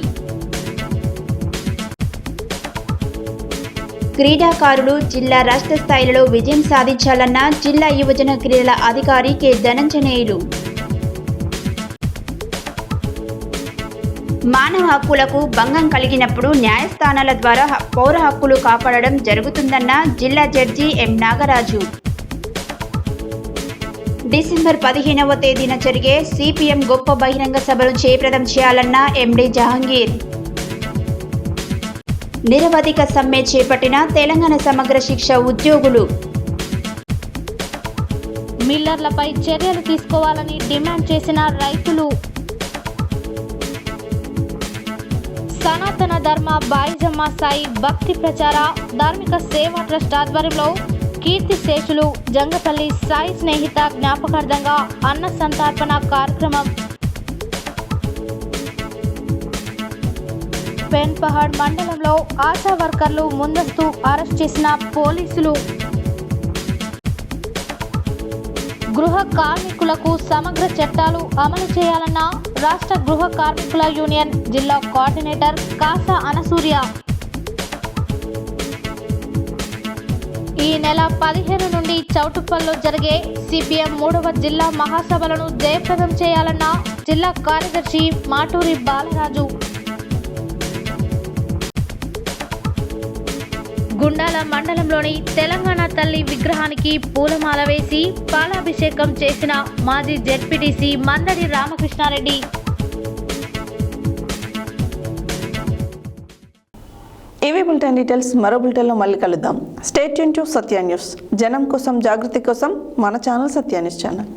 క్రీడాకారులు జిల్లా రాష్ట్ర స్థాయిలో విజయం సాధించాలన్న జిల్లా యువజన క్రీడల అధికారి కె ధనంజనేయులు. మానవ హక్కులకు భంగం కలిగినప్పుడు న్యాయస్థానాల ద్వారా పౌర హక్కులు కాపాడడం జరుగుతుందన్న జిల్లా జడ్జి ఎం నాగరాజు. డిసెంబర్ 15వ తేదీన జరిగే సిపిఎం గొప్ప బహిరంగ సభను జయప్రదం చేయాలన్న ఎండి జహంగీర్. నిరవధిక సమ్మె చేపట్టిన తెలంగాణ సమగ్ర శిక్ష ఉద్యోగులు. మిల్లర్లపై చర్యలు తీసుకోవాలని డిమాండ్ చేసిన రైతులు. సనాతన ధర్మ బాయిజమ్మ సాయి భక్తి ప్రచార ధార్మిక సేవా ట్రస్ట్ ఆధ్వర్యంలో కీర్తి శేషులు జంగపల్లి సాయి స్నేహిత జ్ఞాపకార్థంగా అన్న సంతర్పణ కార్యక్రమం. పెన్పహాడ్ మండలంలో ఆశా వర్కర్లు ముందస్తు అరెస్ట్ చేసిన పోలీసులు. గృహ కార్మికులకు సమగ్ర చట్టాలు అమలు చేయాలన్న రాష్ట్ర గృహ కార్మికుల యూనియన్ జిల్లా కోఆర్డినేటర్ కాసా అనసూర్య. ఈ నెల 15 నుండి చౌటుప్పల్లో జరిగే సిపిఎం 3వ జిల్లా మహాసభలను జయప్రదం చేయాలన్న జిల్లా కార్యదర్శి మాటూరి బాలరాజు. గుండాల మండలంలోని తెలంగాణ తల్లి విగ్రహానికి పూలమాల వేసి పాలాభిషేకం చేసిన మాజీ జెడ్పీటీసీ మందడి రామకృష్ణారెడ్డి. ఇవి బులెటిన్ డీటెయిల్స్. మరో బులెటిన్లో మళ్ళీ కలుద్దాం. State tune to Satya news. జనం కోసం జాగృతి కోసం మన ఛానల్ సత్య న్యూస్ ఛానల్.